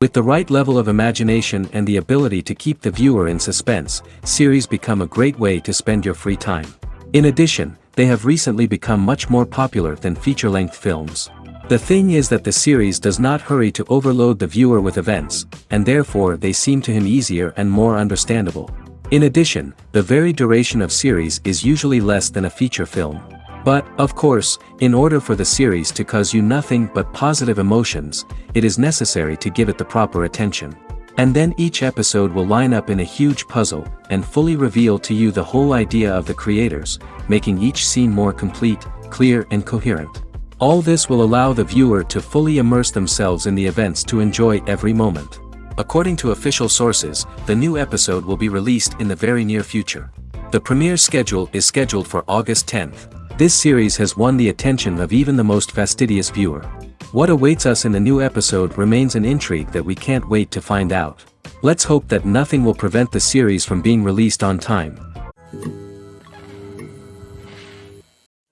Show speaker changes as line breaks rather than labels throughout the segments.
With the right level of imagination and the ability to keep the viewer in suspense, series become a great way to spend your free time. In addition, they have recently become much more popular than feature-length films. The thing is that the series does not hurry to overload the viewer with events, and therefore they seem to him easier and more understandable. In addition, the very duration of series is usually less than a feature film. But, of course, in order for the series to cause you nothing but positive emotions, it is necessary to give it the proper attention. And then each episode will line up in a huge puzzle, and fully reveal to you the whole idea of the creators, making each scene more complete, clear and coherent. All this will allow the viewer to fully immerse themselves in the events to enjoy every moment. According to official sources, the new episode will be released in the very near future. The premiere schedule is scheduled for August 10th. This series has won the attention of even the most fastidious viewer. What awaits us in the new episode remains an intrigue that we can't wait to find out. Let's hope that nothing will prevent the series from being released on time.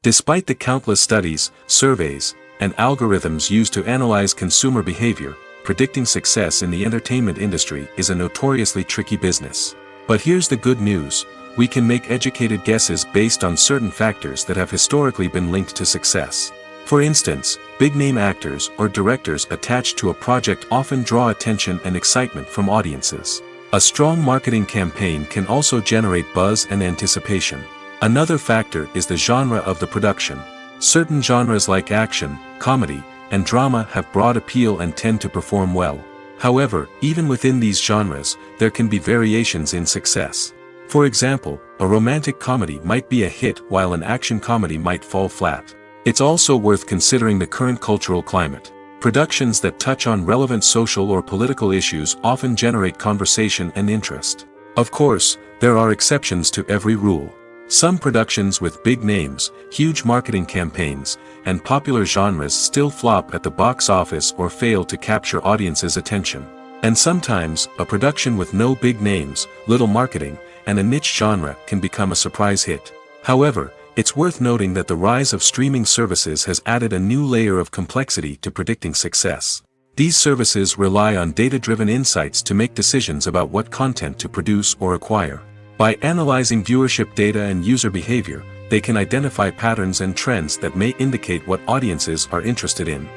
Despite the countless studies, surveys, and algorithms used to analyze consumer behavior, predicting success in the entertainment industry is a notoriously tricky business. But here's the good news. We can make educated guesses based on certain factors that have historically been linked to success. For instance, big-name actors or directors attached to a project often draw attention and excitement from audiences. A strong marketing campaign can also generate buzz and anticipation. Another factor is the genre of the production. Certain genres like action, comedy, and drama have broad appeal and tend to perform well. However, even within these genres, there can be variations in success. For example, a romantic comedy might be a hit while an action comedy might fall flat. It's also worth considering the current cultural climate. Productions that touch on relevant social or political issues often generate conversation and interest. Of course, there are exceptions to every rule. Some productions with big names, huge marketing campaigns, and popular genres still flop at the box office or fail to capture audiences' attention. And sometimes, a production with no big names, little marketing, and a niche genre can become a surprise hit. However, it's worth noting that the rise of streaming services has added a new layer of complexity to predicting success. These services rely on data-driven insights to make decisions about what content to produce or acquire. By analyzing viewership data and user behavior, they can identify patterns and trends that may indicate what audiences are interested in.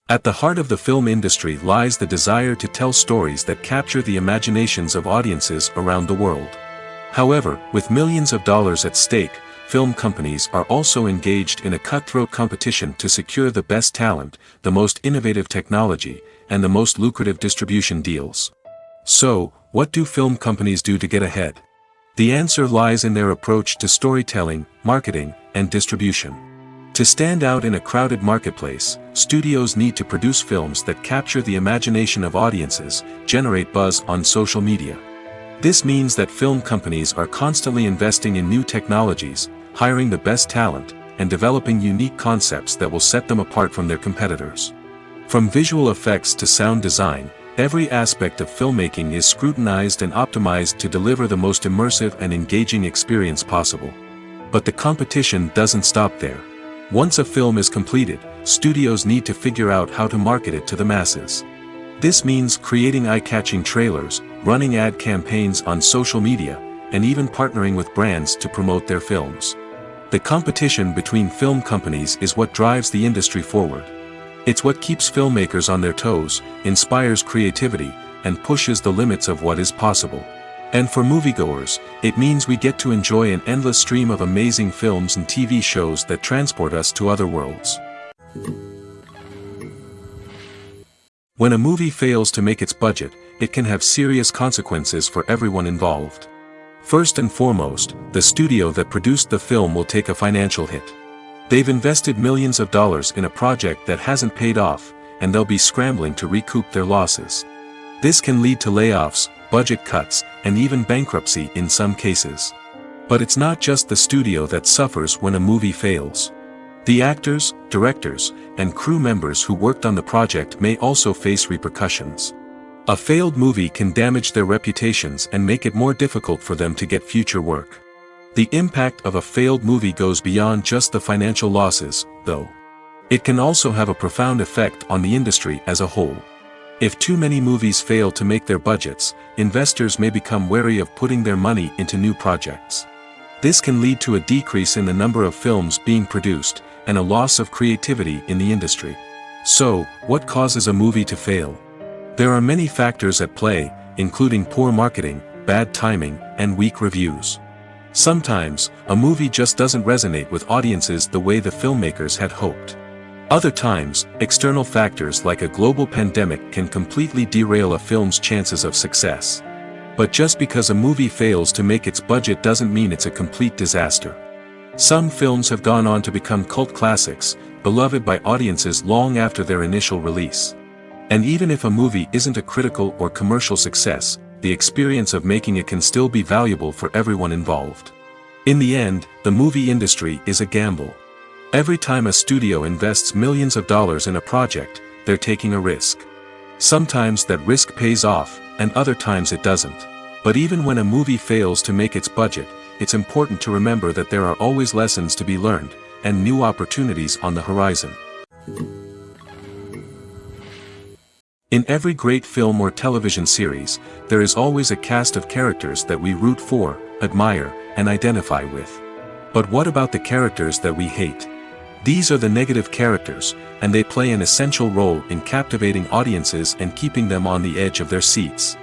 At the heart of the film industry lies the desire to tell stories that capture the imaginations of audiences around the world. However, with millions of dollars at stake, film companies are also engaged in a cutthroat competition to secure the best talent, the most innovative technology, and the most lucrative distribution deals. So, what do film companies do to get ahead? The answer lies in their approach to storytelling, marketing, and distribution. To stand out in a crowded marketplace, studios need to produce films that capture the imagination of audiences, generate buzz on social media. This means that film companies are constantly investing in new technologies, hiring the best talent, and developing unique concepts that will set them apart from their competitors. From visual effects to sound design, every aspect of filmmaking is scrutinized and optimized to deliver the most immersive and engaging experience possible. But the competition doesn't stop there. Once a film is completed, studios need to figure out how to market it to the masses. This means creating eye-catching trailers, running ad campaigns on social media, and even partnering with brands to promote their films. The competition between film companies is what drives the industry forward. It's what keeps filmmakers on their toes, inspires creativity, and pushes the limits of what is possible. And for moviegoers, it means we get to enjoy an endless stream of amazing films and TV shows that transport us to other worlds. When a movie fails to make its budget, it can have serious consequences for everyone involved. First and foremost, the studio that produced the film will take a financial hit. They've invested millions of dollars in a project that hasn't paid off, and they'll be scrambling to recoup their losses. This can lead to layoffs, budget cuts, and even bankruptcy in some cases. But it's not just the studio that suffers when a movie fails. The actors, directors, and crew members who worked on the project may also face repercussions. A failed movie can damage their reputations and make it more difficult for them to get future work. The impact of a failed movie goes beyond just the financial losses, though. It can also have a profound effect on the industry as a whole. If too many movies fail to make their budgets, investors may become wary of putting their money into new projects. This can lead to a decrease in the number of films being produced, and a loss of creativity in the industry. So, what causes a movie to fail? There are many factors at play, including poor marketing, bad timing, and weak reviews. Sometimes, a movie just doesn't resonate with audiences the way the filmmakers had hoped. Other times, external factors like a global pandemic can completely derail a film's chances of success. But just because a movie fails to make its budget doesn't mean it's a complete disaster. Some films have gone on to become cult classics, beloved by audiences long after their initial release. And even if a movie isn't a critical or commercial success, the experience of making it can still be valuable for everyone involved. In the end, the movie industry is a gamble. Every time a studio invests millions of dollars in a project, they're taking a risk. Sometimes that risk pays off, and other times it doesn't. But even when a movie fails to make its budget, it's important to remember that there are always lessons to be learned, and new opportunities on the horizon. In every great film or television series, there is always a cast of characters that we root for, admire, and identify with. But what about the characters that we hate? These are the negative characters, and they play an essential role in captivating audiences and keeping them on the edge of their seats.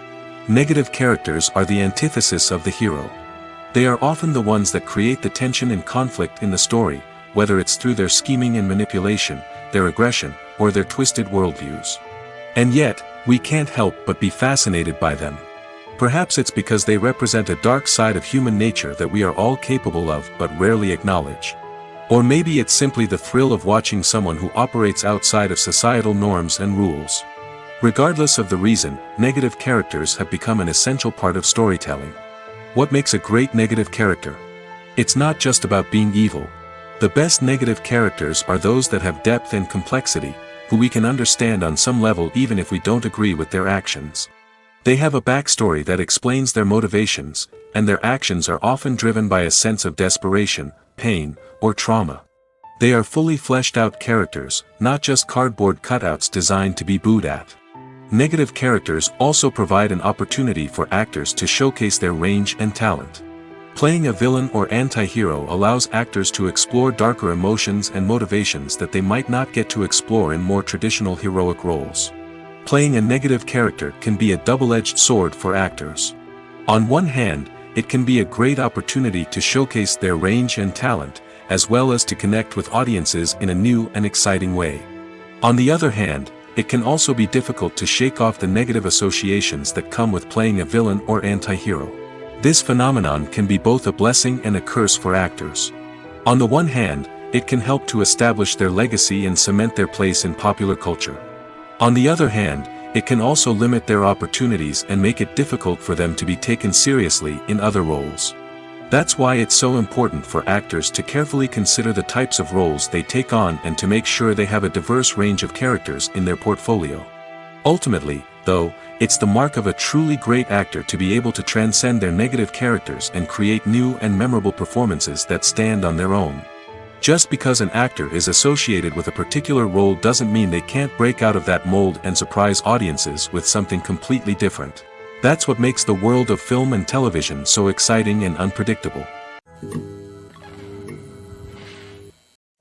Negative characters are the antithesis of the hero. They are often the ones that create the tension and conflict in the story, whether it's through their scheming and manipulation, their aggression, or their twisted worldviews. And yet, we can't help but be fascinated by them. Perhaps it's because they represent a dark side of human nature that we are all capable of but rarely acknowledge. Or maybe it's simply the thrill of watching someone who operates outside of societal norms and rules. Regardless of the reason, negative characters have become an essential part of storytelling. What makes a great negative character? It's not just about being evil. The best negative characters are those that have depth and complexity, who we can understand on some level even if we don't agree with their actions. They have a backstory that explains their motivations, and their actions are often driven by a sense of desperation, pain, or trauma. They are fully fleshed out characters, not just cardboard cutouts designed to be booed at. Negative characters also provide an opportunity for actors to showcase their range and talent. Playing a villain or anti-hero allows actors to explore darker emotions and motivations that they might not get to explore in more traditional heroic roles. Playing a negative character can be a double-edged sword for actors. On one hand, it can be a great opportunity to showcase their range and talent, as well as to connect with audiences in a new and exciting way. On the other hand, it can also be difficult to shake off the negative associations that come with playing a villain or anti-hero. This phenomenon can be both a blessing and a curse for actors. On the one hand, it can help to establish their legacy and cement their place in popular culture. On the other hand, it can also limit their opportunities and make it difficult for them to be taken seriously in other roles. That's why it's so important for actors to carefully consider the types of roles they take on and to make sure they have a diverse range of characters in their portfolio. Ultimately, though, it's the mark of a truly great actor to be able to transcend their negative characters and create new and memorable performances that stand on their own. Just because an actor is associated with a particular role doesn't mean they can't break out of that mold and surprise audiences with something completely different. That's what makes the world of film and television so exciting and unpredictable.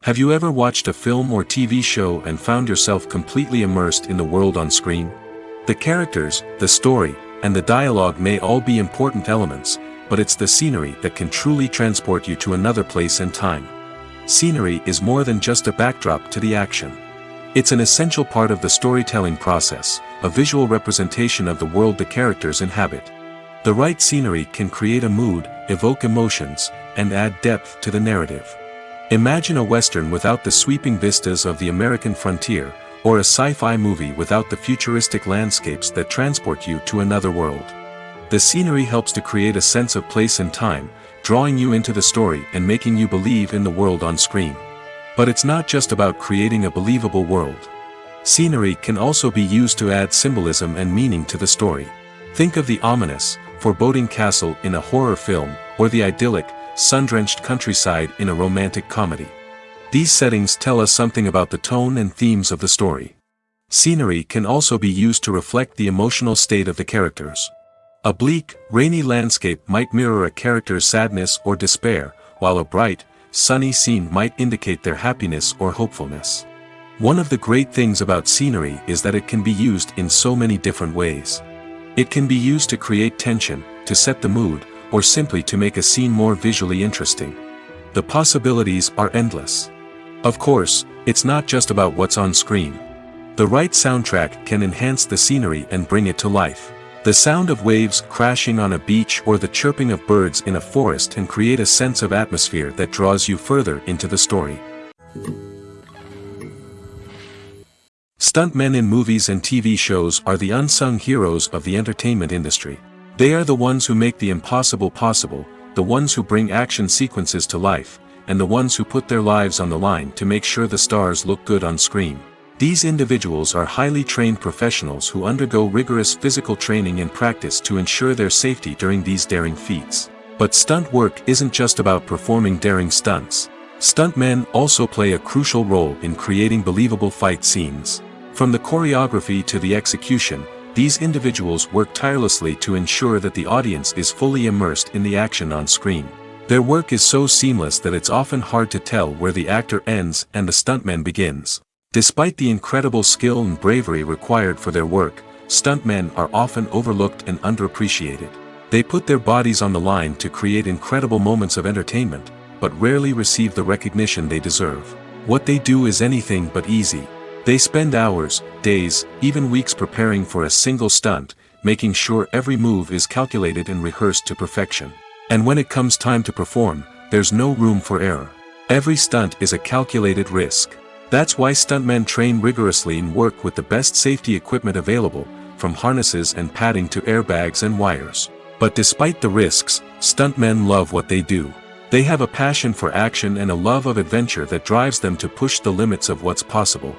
Have you ever watched a film or TV show and found yourself completely immersed in the world on screen? The characters, the story, and the dialogue may all be important elements, but it's the scenery that can truly transport you to another place and time. Scenery is more than just a backdrop to the action. It's an essential part of the storytelling process, a visual representation of the world the characters inhabit. The right scenery can create a mood, evoke emotions, and add depth to the narrative. Imagine a Western without the sweeping vistas of the American frontier, or a sci-fi movie without the futuristic landscapes that transport you to another world. The scenery helps to create a sense of place and time, drawing you into the story and making you believe in the world on screen. But it's not just about creating a believable world. Scenery can also be used to add symbolism and meaning to the story. Think of the ominous, foreboding castle in a horror film, or the idyllic, sun-drenched countryside in a romantic comedy. These settings tell us something about the tone and themes of the story. Scenery can also be used to reflect the emotional state of the characters. A bleak, rainy landscape might mirror a character's sadness or despair, while a bright, sunny scene might indicate their happiness or hopefulness. One of the great things about scenery is that it can be used in so many different ways. It can be used to create tension, to set the mood, or simply to make a scene more visually interesting. The possibilities are endless. Of course, it's not just about what's on screen. The right soundtrack can enhance the scenery and bring it to life. The sound of waves crashing on a beach or the chirping of birds in a forest can create a sense of atmosphere that draws you further into the story. Stuntmen in movies and TV shows are the unsung heroes of the entertainment industry. They are the ones who make the impossible possible, the ones who bring action sequences to life, and the ones who put their lives on the line to make sure the stars look good on screen. These individuals are highly trained professionals who undergo rigorous physical training and practice to ensure their safety during these daring feats. But stunt work isn't just about performing daring stunts. Stuntmen also play a crucial role in creating believable fight scenes. From the choreography to the execution, these individuals work tirelessly to ensure that the audience is fully immersed in the action on screen. Their work is so seamless that it's often hard to tell where the actor ends and the stuntman begins. Despite the incredible skill and bravery required for their work, stuntmen are often overlooked and underappreciated. They put their bodies on the line to create incredible moments of entertainment, but rarely receive the recognition they deserve. What they do is anything but easy. They spend hours, days, even weeks preparing for a single stunt, making sure every move is calculated and rehearsed to perfection. And when it comes time to perform, there's no room for error. Every stunt is a calculated risk. That's why stuntmen train rigorously and work with the best safety equipment available, from harnesses and padding to airbags and wires. But despite the risks, stuntmen love what they do. They have a passion for action and a love of adventure that drives them to push the limits of what's possible.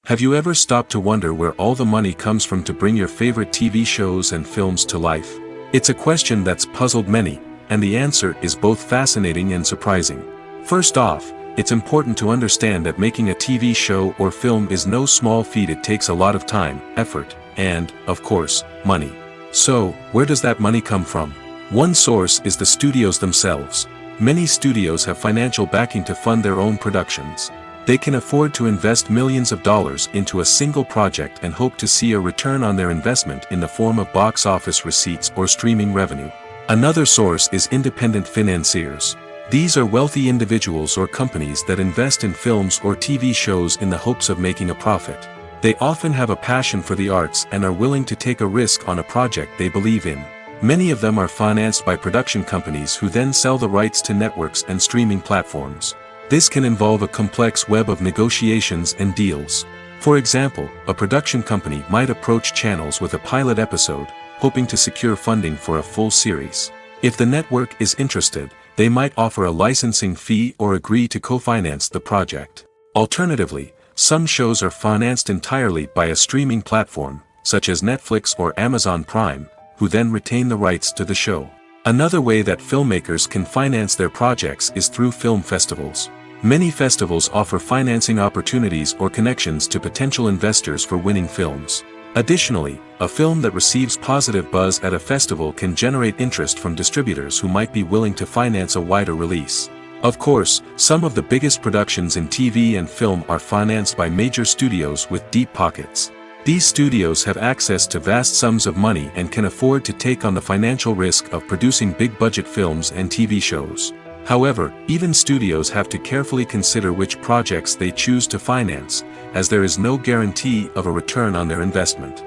Have you ever stopped to wonder where all the money comes from to bring your favorite TV shows and films to life? It's a question that's puzzled many, and the answer is both fascinating and surprising. First off, it's important to understand that making a TV show or film is no small feat. It takes a lot of time, effort, and, of course, money. So, where does that money come from? One source is the studios themselves. Many studios have financial backing to fund their own productions. They can afford to invest millions of dollars into a single project and hope to see a return on their investment in the form of box office receipts or streaming revenue. Another source is independent financiers. These are wealthy individuals or companies that invest in films or TV shows in the hopes of making a profit. They often have a passion for the arts and are willing to take a risk on a project they believe in. Many of them are financed by production companies who then sell the rights to networks and streaming platforms. This can involve a complex web of negotiations and deals. For example, a production company might approach channels with a pilot episode, hoping to secure funding for a full series. If the network is interested, they might offer a licensing fee or agree to co-finance the project. Alternatively, some shows are financed entirely by a streaming platform, such as Netflix or Amazon Prime, who then retain the rights to the show. Another way that filmmakers can finance their projects is through film festivals. Many festivals offer financing opportunities or connections to potential investors for winning films. Additionally, a film that receives positive buzz at a festival can generate interest from distributors who might be willing to finance a wider release. Of course, some of the biggest productions in TV and film are financed by major studios with deep pockets. These studios have access to vast sums of money and can afford to take on the financial risk of producing big-budget films and TV shows. However, even studios have to carefully consider which projects they choose to finance, as there is no guarantee of a return on their investment.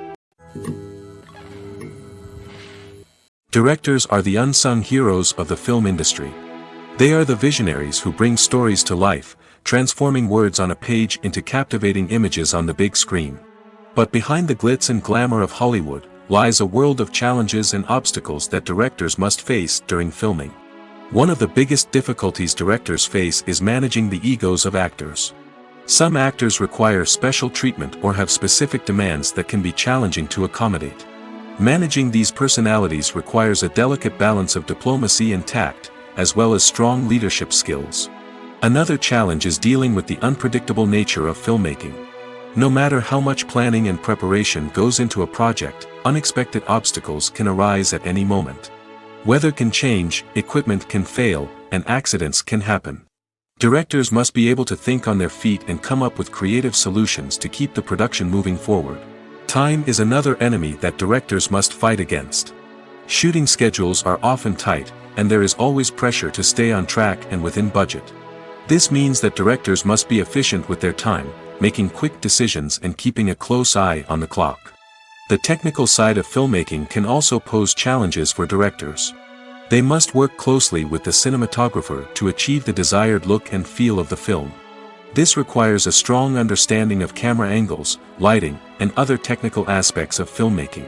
Directors are the unsung heroes of the film industry. They are the visionaries who bring stories to life, transforming words on a page into captivating images on the big screen. But behind the glitz and glamour of Hollywood, lies a world of challenges and obstacles that directors must face during filming. One of the biggest difficulties directors face is managing the egos of actors. Some actors require special treatment or have specific demands that can be challenging to accommodate. Managing these personalities requires a delicate balance of diplomacy and tact, as well as strong leadership skills. Another challenge is dealing with the unpredictable nature of filmmaking. No matter how much planning and preparation goes into a project, unexpected obstacles can arise at any moment. Weather can change, equipment can fail, and accidents can happen. Directors must be able to think on their feet and come up with creative solutions to keep the production moving forward. Time is another enemy that directors must fight against. Shooting schedules are often tight, and there is always pressure to stay on track and within budget. This means that directors must be efficient with their time, making quick decisions and keeping a close eye on the clock. The technical side of filmmaking can also pose challenges for directors. They must work closely with the cinematographer to achieve the desired look and feel of the film. This requires a strong understanding of camera angles, lighting, and other technical aspects of filmmaking.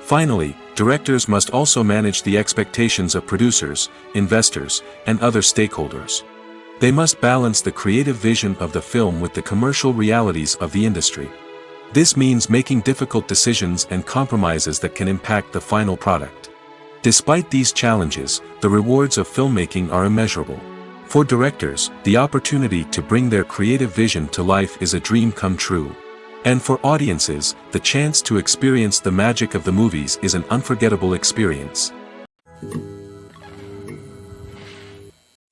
Finally, directors must also manage the expectations of producers, investors, and other stakeholders. They must balance the creative vision of the film with the commercial realities of the industry. This means making difficult decisions and compromises that can impact the final product. Despite these challenges, the rewards of filmmaking are immeasurable. For directors, the opportunity to bring their creative vision to life is a dream come true. And for audiences, the chance to experience the magic of the movies is an unforgettable experience.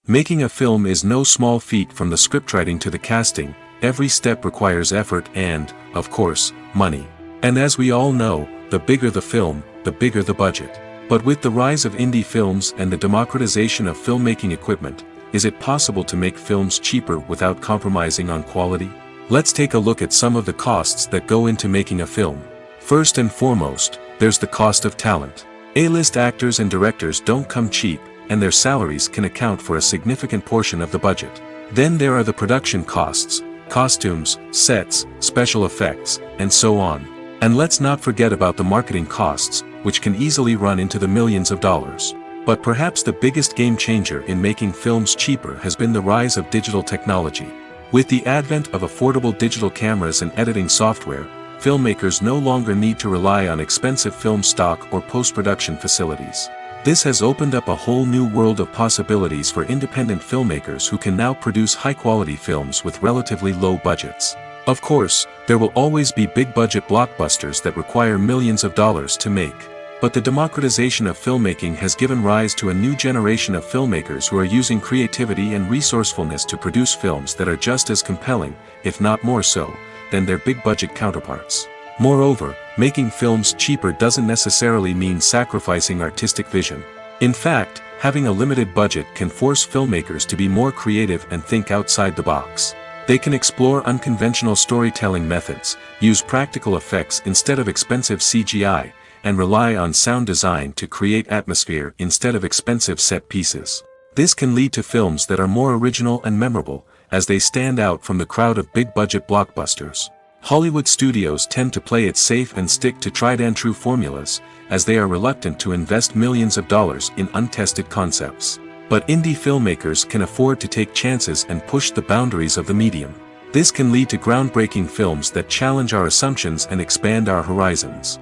Making a film is no small feat. From the scriptwriting to the casting, every step requires effort and, of course, money. And as we all know, the bigger the film, the bigger the budget. But with the rise of indie films and the democratization of filmmaking equipment, is it possible to make films cheaper without compromising on quality? Let's take a look at some of the costs that go into making a film. First and foremost, there's the cost of talent. A-list actors and directors don't come cheap, and their salaries can account for a significant portion of the budget. Then there are the production costs, costumes, sets, special effects, and so on. And let's not forget about the marketing costs, which can easily run into the millions of dollars. But perhaps the biggest game changer in making films cheaper has been the rise of digital technology. With the advent of affordable digital cameras and editing software, filmmakers no longer need to rely on expensive film stock or post-production facilities. This has opened up a whole new world of possibilities for independent filmmakers who can now produce high-quality films with relatively low budgets. Of course, there will always be big-budget blockbusters that require millions of dollars to make. But the democratization of filmmaking has given rise to a new generation of filmmakers who are using creativity and resourcefulness to produce films that are just as compelling, if not more so, than their big-budget counterparts. Moreover, making films cheaper doesn't necessarily mean sacrificing artistic vision. In fact, having a limited budget can force filmmakers to be more creative and think outside the box. They can explore unconventional storytelling methods, use practical effects instead of expensive CGI, and rely on sound design to create atmosphere instead of expensive set pieces. This can lead to films that are more original and memorable, as they stand out from the crowd of big-budget blockbusters. Hollywood studios tend to play it safe and stick to tried-and-true formulas, as they are reluctant to invest millions of dollars in untested concepts. But indie filmmakers can afford to take chances and push the boundaries of the medium. This can lead to groundbreaking films that challenge our assumptions and expand our horizons.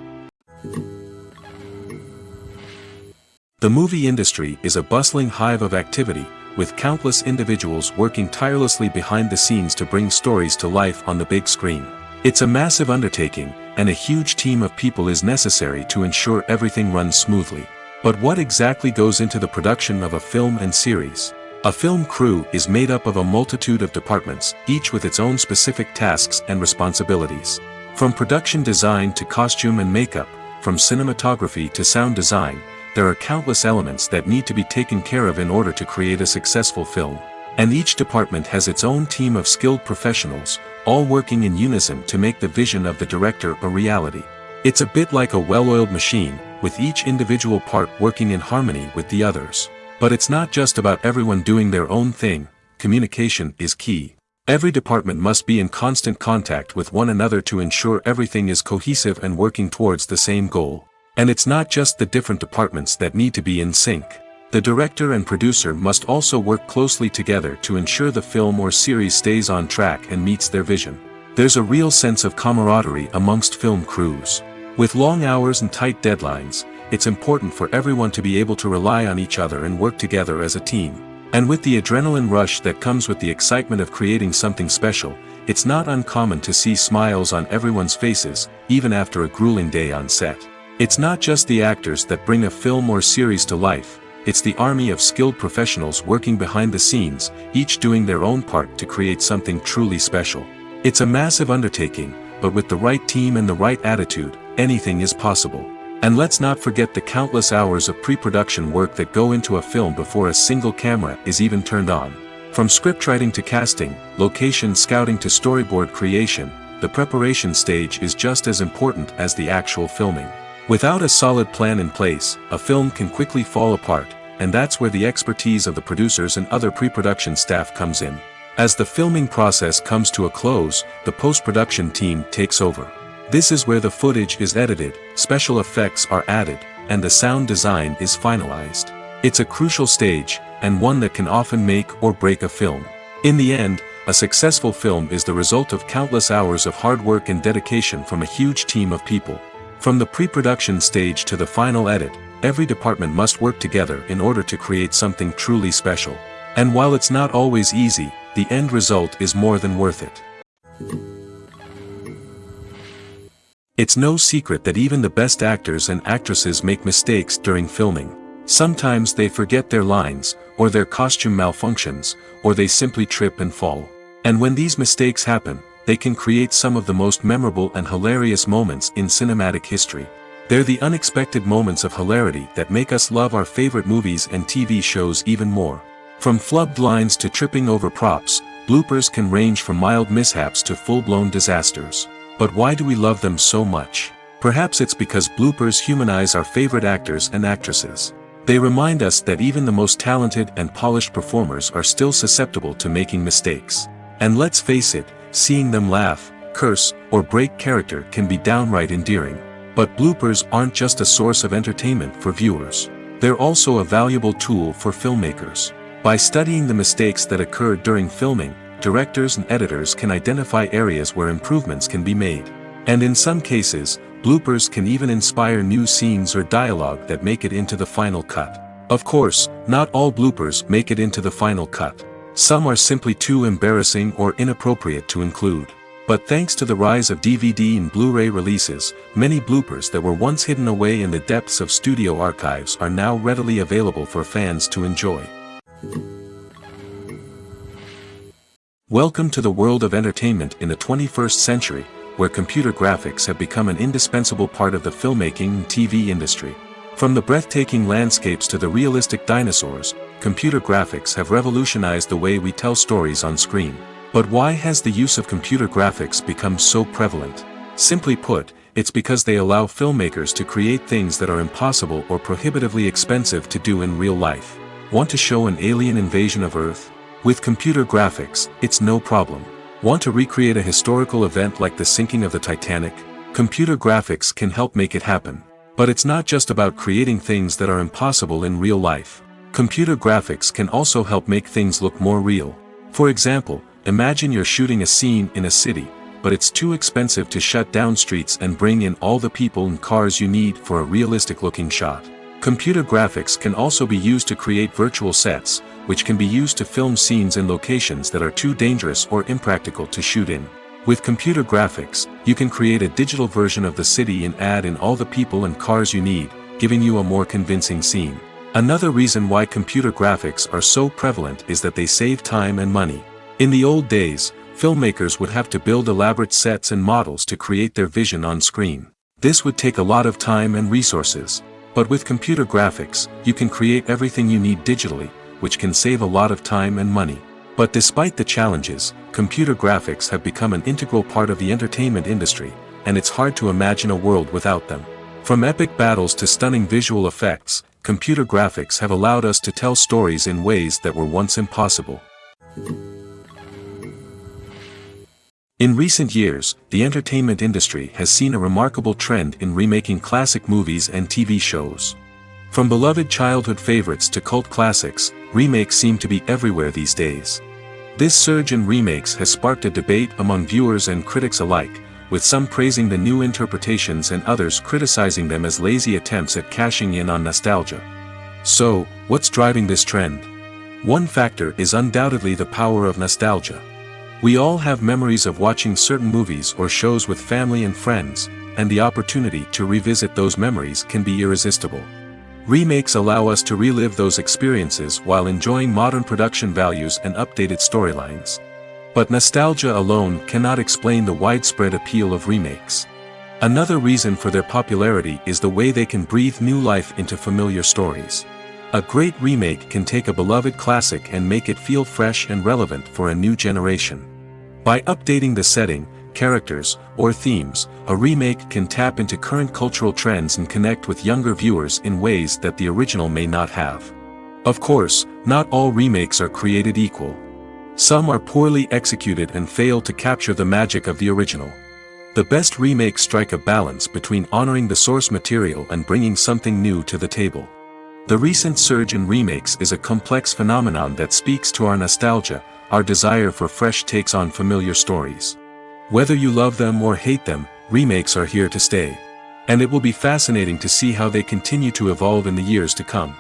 The movie industry is a bustling hive of activity, with countless individuals working tirelessly behind the scenes to bring stories to life on the big screen. It's a massive undertaking, and a huge team of people is necessary to ensure everything runs smoothly. But what exactly goes into the production of a film and series? A film crew is made up of a multitude of departments, each with its own specific tasks and responsibilities. From production design to costume and makeup, from cinematography to sound design, there are countless elements that need to be taken care of in order to create a successful film. And each department has its own team of skilled professionals, all working in unison to make the vision of the director a reality. It's a bit like a well-oiled machine, with each individual part working in harmony with the others. But it's not just about everyone doing their own thing. Communication is key. Every department must be in constant contact with one another to ensure everything is cohesive and working towards the same goal. And it's not just the different departments that need to be in sync. The director and producer must also work closely together to ensure the film or series stays on track and meets their vision. There's a real sense of camaraderie amongst film crews. With long hours and tight deadlines, it's important for everyone to be able to rely on each other and work together as a team. And with the adrenaline rush that comes with the excitement of creating something special, it's not uncommon to see smiles on everyone's faces, even after a grueling day on set. It's not just the actors that bring a film or series to life. It's the army of skilled professionals working behind the scenes, each doing their own part to create something truly special. It's a massive undertaking, but with the right team and the right attitude, anything is possible. And let's not forget the countless hours of pre-production work that go into a film before a single camera is even turned on. From scriptwriting to casting, location scouting to storyboard creation, the preparation stage is just as important as the actual filming. Without a solid plan in place, a film can quickly fall apart, and that's where the expertise of the producers and other pre-production staff comes in. As the filming process comes to a close, the post-production team takes over. This is where the footage is edited, special effects are added, and the sound design is finalized. It's a crucial stage, and one that can often make or break a film. In the end, a successful film is the result of countless hours of hard work and dedication from a huge team of people. From the pre-production stage to the final edit, every department must work together in order to create something truly special. And while it's not always easy, the end result is more than worth it. It's no secret that even the best actors and actresses make mistakes during filming. Sometimes they forget their lines, or their costume malfunctions, or they simply trip and fall. And when these mistakes happen, they can create some of the most memorable and hilarious moments in cinematic history. They're the unexpected moments of hilarity that make us love our favorite movies and TV shows even more. From flubbed lines to tripping over props, bloopers can range from mild mishaps to full-blown disasters. But why do we love them so much? Perhaps it's because bloopers humanize our favorite actors and actresses. They remind us that even the most talented and polished performers are still susceptible to making mistakes. And let's face it, seeing them laugh, curse, or break character can be downright endearing. But bloopers aren't just a source of entertainment for viewers. They're also a valuable tool for filmmakers. By studying the mistakes that occurred during filming, directors and editors can identify areas where improvements can be made. And in some cases, bloopers can even inspire new scenes or dialogue that make it into the final cut. Of course, not all bloopers make it into the final cut. Some are simply too embarrassing or inappropriate to include. But thanks to the rise of DVD and Blu-ray releases, many bloopers that were once hidden away in the depths of studio archives are now readily available for fans to enjoy. Welcome to the world of entertainment in the 21st century, where computer graphics have become an indispensable part of the filmmaking and TV industry. From the breathtaking landscapes to the realistic dinosaurs, computer graphics have revolutionized the way we tell stories on screen. But why has the use of computer graphics become so prevalent? Simply put, it's because they allow filmmakers to create things that are impossible or prohibitively expensive to do in real life. Want to show an alien invasion of Earth? With computer graphics, it's no problem. Want to recreate a historical event like the sinking of the Titanic? Computer graphics can help make it happen. But it's not just about creating things that are impossible in real life. Computer graphics can also help make things look more real. For example, imagine you're shooting a scene in a city, but it's too expensive to shut down streets and bring in all the people and cars you need for a realistic-looking shot. Computer graphics can also be used to create virtual sets, which can be used to film scenes in locations that are too dangerous or impractical to shoot in. With computer graphics, you can create a digital version of the city and add in all the people and cars you need, giving you a more convincing scene. Another reason why computer graphics are so prevalent is that they save time and money. In the old days, filmmakers would have to build elaborate sets and models to create their vision on screen. This would take a lot of time and resources. But with computer graphics, you can create everything you need digitally, which can save a lot of time and money. But despite the challenges, computer graphics have become an integral part of the entertainment industry, and it's hard to imagine a world without them. From epic battles to stunning visual effects, computer graphics have allowed us to tell stories in ways that were once impossible. In recent years, the entertainment industry has seen a remarkable trend in remaking classic movies and TV shows. From beloved childhood favorites to cult classics, remakes seem to be everywhere these days. This surge in remakes has sparked a debate among viewers and critics alike, with some praising the new interpretations and others criticizing them as lazy attempts at cashing in on nostalgia. So, what's driving this trend? One factor is undoubtedly the power of nostalgia. We all have memories of watching certain movies or shows with family and friends, and the opportunity to revisit those memories can be irresistible. Remakes allow us to relive those experiences while enjoying modern production values and updated storylines. But nostalgia alone cannot explain the widespread appeal of remakes. Another reason for their popularity is the way they can breathe new life into familiar stories. A great remake can take a beloved classic and make it feel fresh and relevant for a new generation. By updating the setting, characters, or themes, a remake can tap into current cultural trends and connect with younger viewers in ways that the original may not have. Of course, not all remakes are created equal. Some are poorly executed and fail to capture the magic of the original. The best remakes strike a balance between honoring the source material and bringing something new to the table. The recent surge in remakes is a complex phenomenon that speaks to our nostalgia, our desire for fresh takes on familiar stories. Whether you love them or hate them, remakes are here to stay. And it will be fascinating to see how they continue to evolve in the years to come.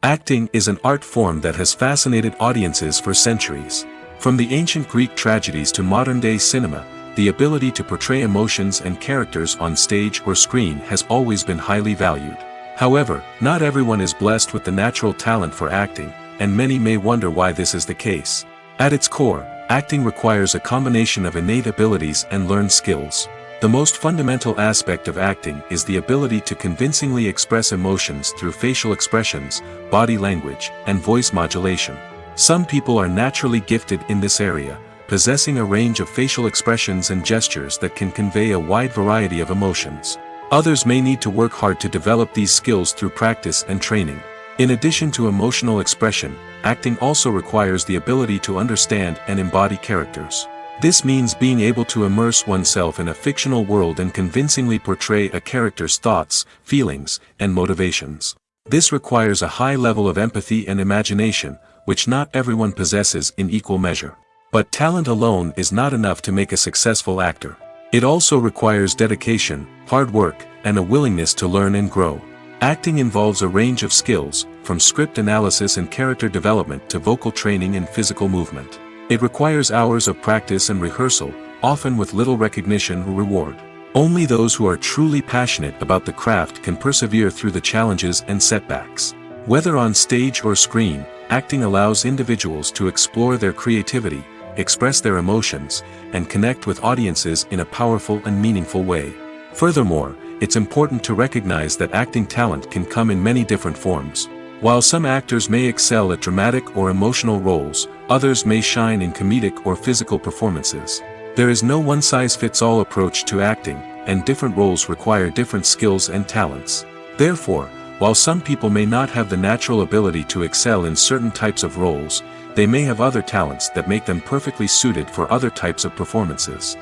Acting is an art form that has fascinated audiences for centuries. From the ancient Greek tragedies to modern-day cinema, the ability to portray emotions and characters on stage or screen has always been highly valued. However, not everyone is blessed with the natural talent for acting, and many may wonder why this is the case. At its core, acting requires a combination of innate abilities and learned skills. The most fundamental aspect of acting is the ability to convincingly express emotions through facial expressions, body language, and voice modulation. Some people are naturally gifted in this area, possessing a range of facial expressions and gestures that can convey a wide variety of emotions. Others may need to work hard to develop these skills through practice and training. In addition to emotional expression, acting also requires the ability to understand and embody characters. This means being able to immerse oneself in a fictional world and convincingly portray a character's thoughts, feelings, and motivations. This requires a high level of empathy and imagination, which not everyone possesses in equal measure. But talent alone is not enough to make a successful actor. It also requires dedication, hard work, and a willingness to learn and grow. Acting involves a range of skills, from script analysis and character development to vocal training and physical movement. It requires hours of practice and rehearsal, often with little recognition or reward. Only those who are truly passionate about the craft can persevere through the challenges and setbacks. Whether on stage or screen, acting allows individuals to explore their creativity, express their emotions, and connect with audiences in a powerful and meaningful way. Furthermore, it's important to recognize that acting talent can come in many different forms. While some actors may excel at dramatic or emotional roles, others may shine in comedic or physical performances. There is no one-size-fits-all approach to acting, and different roles require different skills and talents. Therefore, while some people may not have the natural ability to excel in certain types of roles, they may have other talents that make them perfectly suited for other types of performances.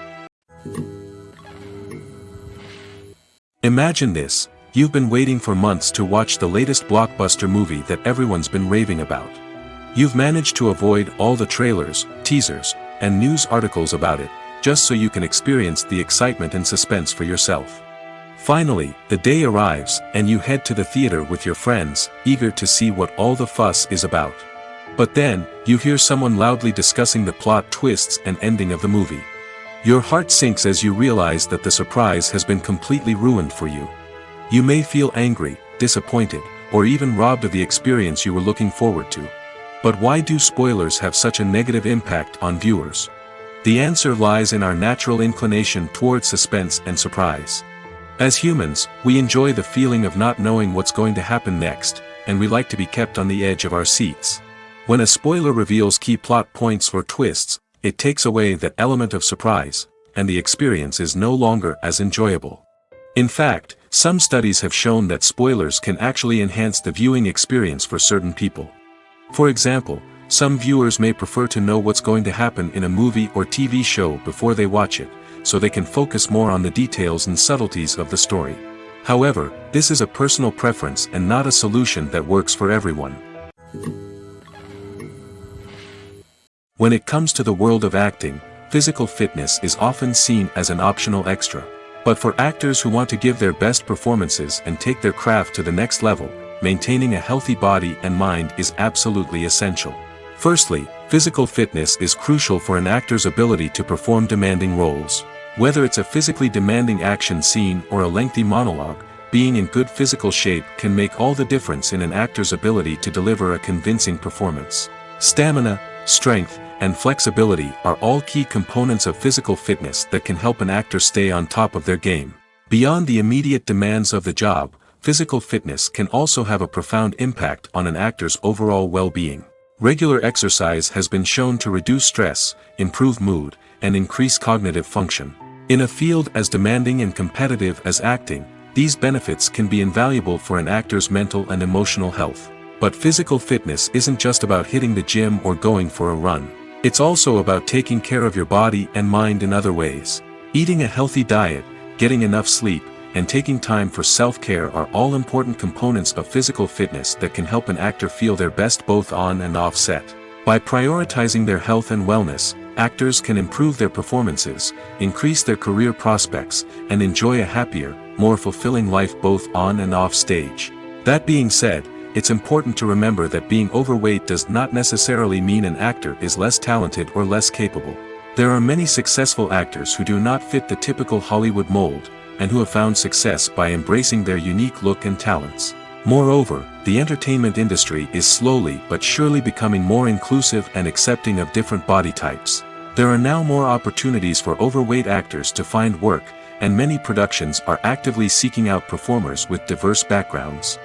Imagine this: you've been waiting for months to watch the latest blockbuster movie that everyone's been raving about. You've managed to avoid all the trailers, teasers, and news articles about it, just so you can experience the excitement and suspense for yourself. Finally, the day arrives, and you head to the theater with your friends, eager to see what all the fuss is about. But then, you hear someone loudly discussing the plot twists and ending of the movie. Your heart sinks as you realize that the surprise has been completely ruined for you. You may feel angry, disappointed, or even robbed of the experience you were looking forward to. But why do spoilers have such a negative impact on viewers? The answer lies in our natural inclination toward suspense and surprise. As humans, we enjoy the feeling of not knowing what's going to happen next, and we like to be kept on the edge of our seats. When a spoiler reveals key plot points or twists, it takes away that element of surprise, and the experience is no longer as enjoyable. In fact, some studies have shown that spoilers can actually enhance the viewing experience for certain people. For example, some viewers may prefer to know what's going to happen in a movie or TV show before they watch it, so they can focus more on the details and subtleties of the story. However, this is a personal preference and not a solution that works for everyone. When it comes to the world of acting, physical fitness is often seen as an optional extra. But for actors who want to give their best performances and take their craft to the next level, maintaining a healthy body and mind is absolutely essential. Firstly, physical fitness is crucial for an actor's ability to perform demanding roles. Whether it's a physically demanding action scene or a lengthy monologue, being in good physical shape can make all the difference in an actor's ability to deliver a convincing performance. Stamina, strength, and flexibility are all key components of physical fitness that can help an actor stay on top of their game. Beyond the immediate demands of the job, physical fitness can also have a profound impact on an actor's overall well-being. Regular exercise has been shown to reduce stress, improve mood, and increase cognitive function. In a field as demanding and competitive as acting, these benefits can be invaluable for an actor's mental and emotional health. But physical fitness isn't just about hitting the gym or going for a run. It's also about taking care of your body and mind in other ways. Eating a healthy diet, getting enough sleep, and taking time for self-care are all important components of physical fitness that can help an actor feel their best both on and off set. By prioritizing their health and wellness, actors can improve their performances, increase their career prospects, and enjoy a happier, more fulfilling life both on and off stage. That being said, it's important to remember that being overweight does not necessarily mean an actor is less talented or less capable. There are many successful actors who do not fit the typical Hollywood mold, and who have found success by embracing their unique look and talents. Moreover, the entertainment industry is slowly but surely becoming more inclusive and accepting of different body types. There are now more opportunities for overweight actors to find work, and many productions are actively seeking out performers with diverse backgrounds.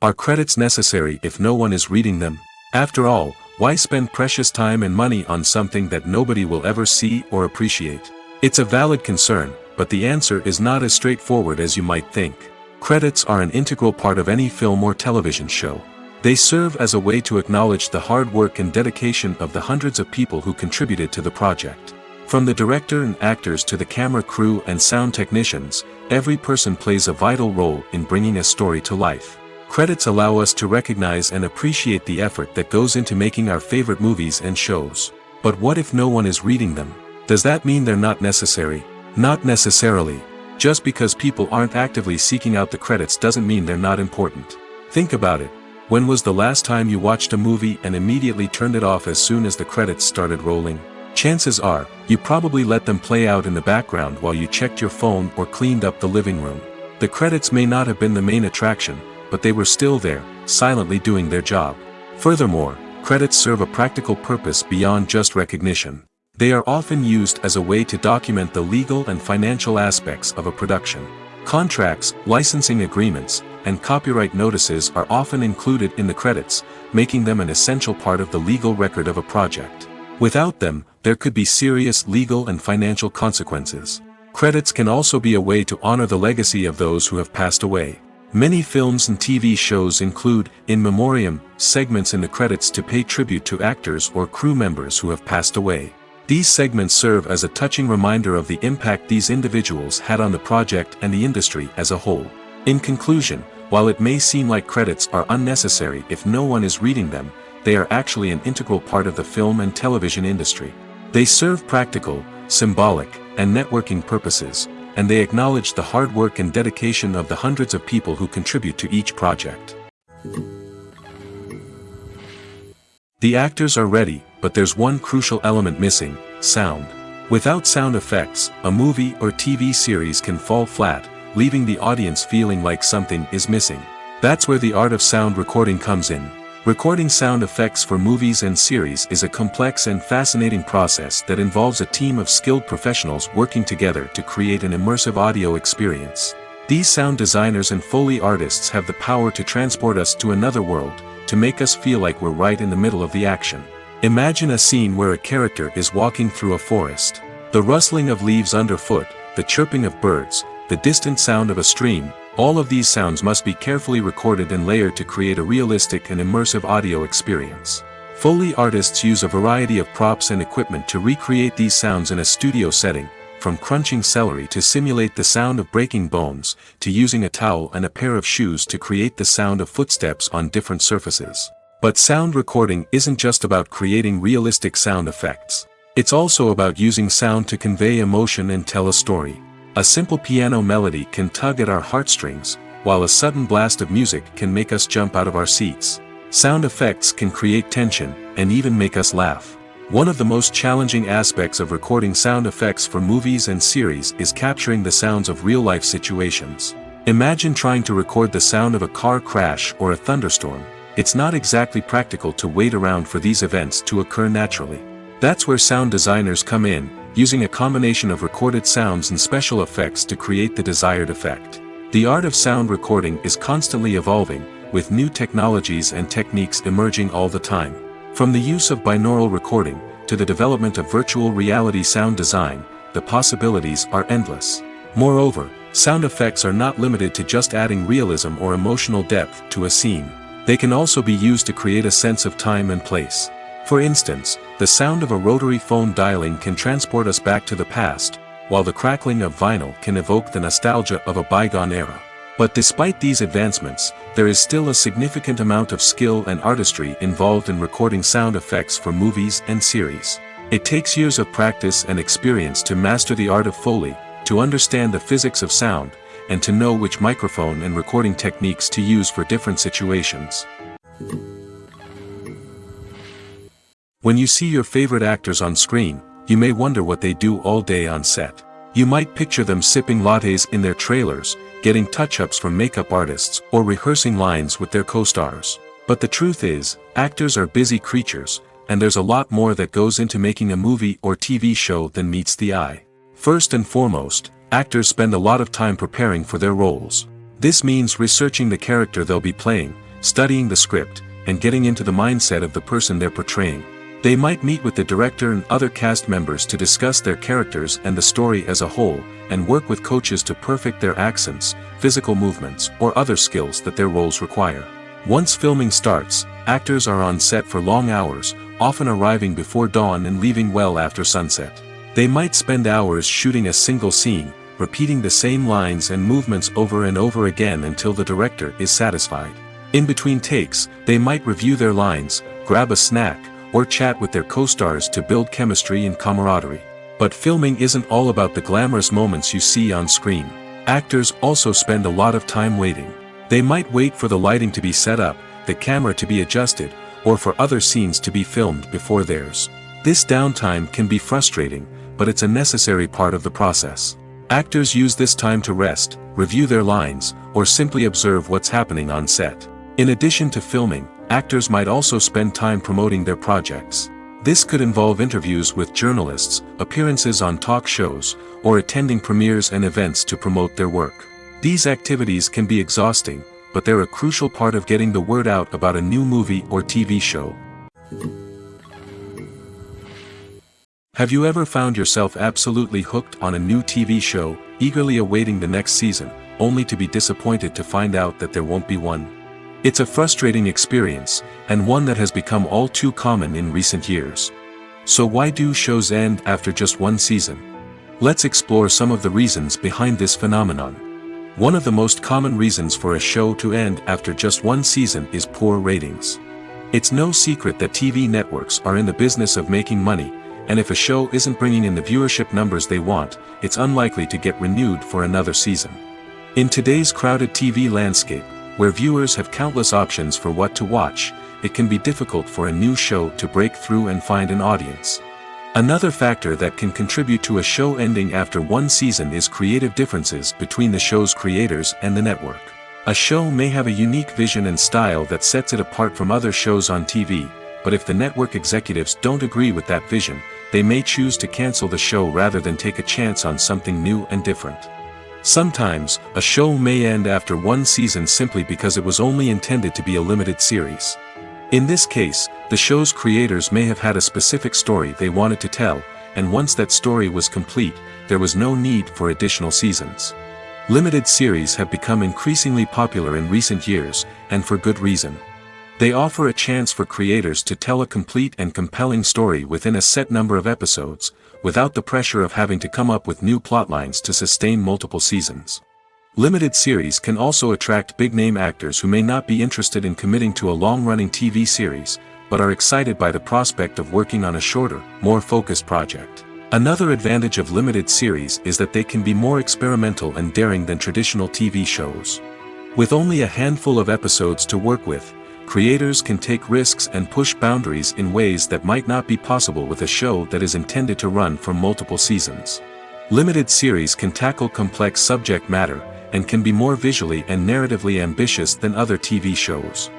Are credits necessary if no one is reading them? After all, why spend precious time and money on something that nobody will ever see or appreciate? It's a valid concern, but the answer is not as straightforward as you might think. Credits are an integral part of any film or television show. They serve as a way to acknowledge the hard work and dedication of the hundreds of people who contributed to the project. From the director and actors to the camera crew and sound technicians, every person plays a vital role in bringing a story to life. Credits allow us to recognize and appreciate the effort that goes into making our favorite movies and shows. But what if no one is reading them? Does that mean they're not necessary? Not necessarily. Just because people aren't actively seeking out the credits doesn't mean they're not important. Think about it. When was the last time you watched a movie and immediately turned it off as soon as the credits started rolling? Chances are, you probably let them play out in the background while you checked your phone or cleaned up the living room. The credits may not have been the main attraction, but they were still there, silently doing their job. Furthermore, credits serve a practical purpose beyond just recognition. They are often used as a way to document the legal and financial aspects of a production. Contracts, licensing agreements, and copyright notices are often included in the credits, making them an essential part of the legal record of a project. Without them, there could be serious legal and financial consequences. Credits can also be a way to honor the legacy of those who have passed away. Many films and TV shows include, in memoriam, segments in the credits to pay tribute to actors or crew members who have passed away. These segments serve as a touching reminder of the impact these individuals had on the project and the industry as a whole. In conclusion, while it may seem like credits are unnecessary if no one is reading them, they are actually an integral part of the film and television industry. They serve practical, symbolic, and networking purposes, and they acknowledge the hard work and dedication of the hundreds of people who contribute to each project. The actors are ready, but there's one crucial element missing: sound. Without sound effects, a movie or TV series can fall flat, leaving the audience feeling like something is missing. That's where the art of sound recording comes in. Recording sound effects for movies and series is a complex and fascinating process that involves a team of skilled professionals working together to create an immersive audio experience. These sound designers and Foley artists have the power to transport us to another world, to make us feel like we're right in the middle of the action. Imagine a scene where a character is walking through a forest. The rustling of leaves underfoot, the chirping of birds, the distant sound of a stream, all of these sounds must be carefully recorded and layered to create a realistic and immersive audio experience. Foley artists use a variety of props and equipment to recreate these sounds in a studio setting, from crunching celery to simulate the sound of breaking bones, to using a towel and a pair of shoes to create the sound of footsteps on different surfaces. But sound recording isn't just about creating realistic sound effects. It's also about using sound to convey emotion and tell a story. A simple piano melody can tug at our heartstrings, while a sudden blast of music can make us jump out of our seats. Sound effects can create tension, and even make us laugh. One of the most challenging aspects of recording sound effects for movies and series is capturing the sounds of real-life situations. Imagine trying to record the sound of a car crash or a thunderstorm. It's not exactly practical to wait around for these events to occur naturally. That's where sound designers come in, using a combination of recorded sounds and special effects to create the desired effect. The art of sound recording is constantly evolving, with new technologies and techniques emerging all the time. From the use of binaural recording, to the development of virtual reality sound design, the possibilities are endless. Moreover, sound effects are not limited to just adding realism or emotional depth to a scene. They can also be used to create a sense of time and place. For instance, the sound of a rotary phone dialing can transport us back to the past, while the crackling of vinyl can evoke the nostalgia of a bygone era. But despite these advancements, there is still a significant amount of skill and artistry involved in recording sound effects for movies and series. It takes years of practice and experience to master the art of Foley, to understand the physics of sound, and to know which microphone and recording techniques to use for different situations. When you see your favorite actors on screen, you may wonder what they do all day on set. You might picture them sipping lattes in their trailers, getting touch-ups from makeup artists, or rehearsing lines with their co-stars. But the truth is, actors are busy creatures, and there's a lot more that goes into making a movie or TV show than meets the eye. First and foremost, actors spend a lot of time preparing for their roles. This means researching the character they'll be playing, studying the script, and getting into the mindset of the person they're portraying. They might meet with the director and other cast members to discuss their characters and the story as a whole, and work with coaches to perfect their accents, physical movements, or other skills that their roles require. Once filming starts, actors are on set for long hours, often arriving before dawn and leaving well after sunset. They might spend hours shooting a single scene, repeating the same lines and movements over and over again until the director is satisfied. In between takes, they might review their lines, grab a snack, or chat with their co-stars to build chemistry and camaraderie. But filming isn't all about the glamorous moments you see on screen. Actors also spend a lot of time waiting. They might wait for the lighting to be set up, the camera to be adjusted, or for other scenes to be filmed before theirs. This downtime can be frustrating, but it's a necessary part of the process. Actors use this time to rest, review their lines, or simply observe what's happening on set. In addition to filming, actors might also spend time promoting their projects. This could involve interviews with journalists, appearances on talk shows, or attending premieres and events to promote their work. These activities can be exhausting, but they're a crucial part of getting the word out about a new movie or TV show. Have you ever found yourself absolutely hooked on a new TV show, eagerly awaiting the next season, only to be disappointed to find out that there won't be one? It's a frustrating experience, and one that has become all too common in recent years. So why do shows end after just one season? Let's explore some of the reasons behind this phenomenon. One of the most common reasons for a show to end after just one season is poor ratings. It's no secret that TV networks are in the business of making money, and if a show isn't bringing in the viewership numbers they want, it's unlikely to get renewed for another season. In today's crowded TV landscape, Where viewers have countless options for what to watch, it can be difficult for a new show to break through and find an audience. Another factor that can contribute to a show ending after one season is creative differences between the show's creators and the network. A show may have a unique vision and style that sets it apart from other shows on TV, but if the network executives don't agree with that vision, they may choose to cancel the show rather than take a chance on something new and different. Sometimes, a show may end after one season simply because it was only intended to be a limited series. In this case, the show's creators may have had a specific story they wanted to tell, and once that story was complete, there was no need for additional seasons. Limited series have become increasingly popular in recent years, and for good reason. They offer a chance for creators to tell a complete and compelling story within a set number of episodes, without the pressure of having to come up with new plotlines to sustain multiple seasons. Limited series can also attract big-name actors who may not be interested in committing to a long-running TV series, but are excited by the prospect of working on a shorter, more focused project. Another advantage of limited series is that they can be more experimental and daring than traditional TV shows. With only a handful of episodes to work with, creators can take risks and push boundaries in ways that might not be possible with a show that is intended to run for multiple seasons. Limited series can tackle complex subject matter, and can be more visually and narratively ambitious than other TV shows.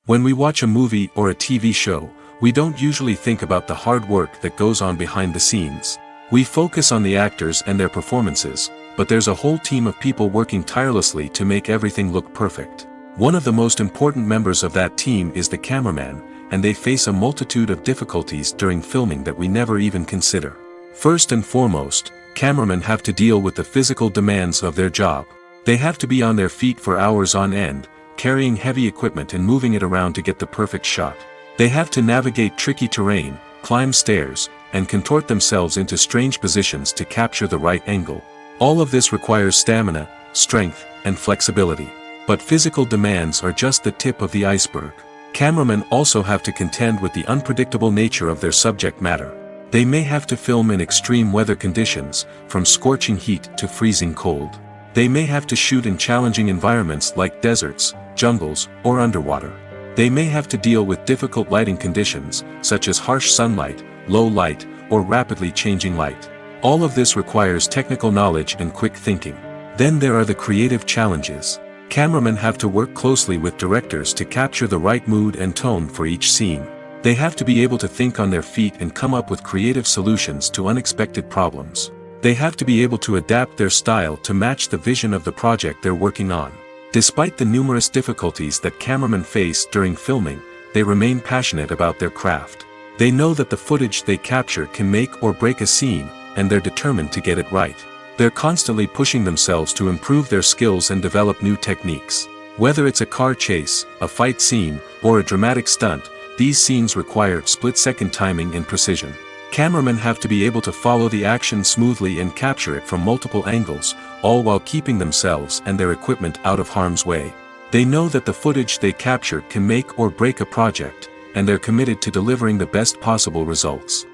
When we watch a movie or a TV show, we don't usually think about the hard work that goes on behind the scenes. We focus on the actors and their performances, but there's a whole team of people working tirelessly to make everything look perfect. One of the most important members of that team is the cameraman, and they face a multitude of difficulties during filming that we never even consider. First and foremost, cameramen have to deal with the physical demands of their job. They have to be on their feet for hours on end, carrying heavy equipment and moving it around to get the perfect shot. They have to navigate tricky terrain, climb stairs, and contort themselves into strange positions to capture the right angle. All of this requires stamina, strength, and flexibility. But physical demands are just the tip of the iceberg. Cameramen also have to contend with the unpredictable nature of their subject matter. They may have to film in extreme weather conditions, from scorching heat to freezing cold. They may have to shoot in challenging environments like deserts, jungles, or underwater. They may have to deal with difficult lighting conditions, such as harsh sunlight, low light, or rapidly changing light. All of this requires technical knowledge and quick thinking. Then there are the creative challenges. Cameramen have to work closely with directors to capture the right mood and tone for each scene. They have to be able to think on their feet and come up with creative solutions to unexpected problems. They have to be able to adapt their style to match the vision of the project they're working on. Despite the numerous difficulties that cameramen face during filming, they remain passionate about their craft. They know that the footage they capture can make or break a scene, and they're determined to get it right. They're constantly pushing themselves to improve their skills and develop new techniques. Whether it's a car chase, a fight scene, or a dramatic stunt, these scenes require split-second timing and precision. Cameramen have to be able to follow the action smoothly and capture it from multiple angles, all while keeping themselves and their equipment out of harm's way. They know that the footage they capture can make or break a project, and they're committed to delivering the best possible results.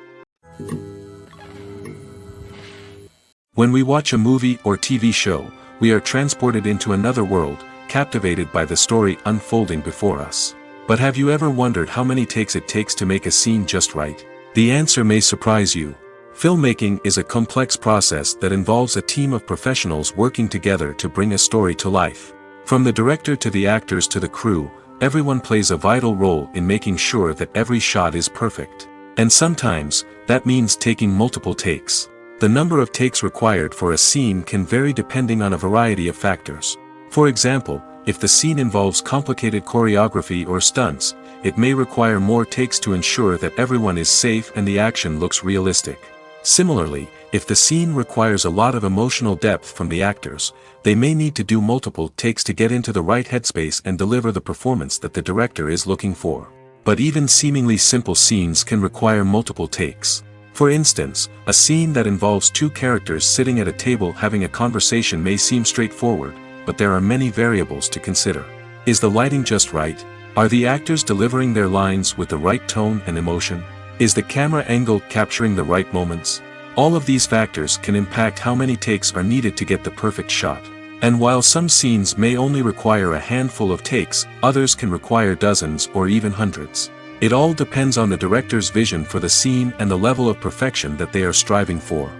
When we watch a movie or TV show, we are transported into another world, captivated by the story unfolding before us. But have you ever wondered how many takes it takes to make a scene just right? The answer may surprise you. Filmmaking is a complex process that involves a team of professionals working together to bring a story to life. From the director to the actors to the crew, everyone plays a vital role in making sure that every shot is perfect. And sometimes, that means taking multiple takes. The number of takes required for a scene can vary depending on a variety of factors. For example, if the scene involves complicated choreography or stunts, it may require more takes to ensure that everyone is safe and the action looks realistic. Similarly, if the scene requires a lot of emotional depth from the actors, they may need to do multiple takes to get into the right headspace and deliver the performance that the director is looking for. But even seemingly simple scenes can require multiple takes. For instance, a scene that involves two characters sitting at a table having a conversation may seem straightforward, but there are many variables to consider. Is the lighting just right? Are the actors delivering their lines with the right tone and emotion? Is the camera angle capturing the right moments? All of these factors can impact how many takes are needed to get the perfect shot. And while some scenes may only require a handful of takes, others can require dozens or even hundreds. It all depends on the director's vision for the scene and the level of perfection that they are striving for.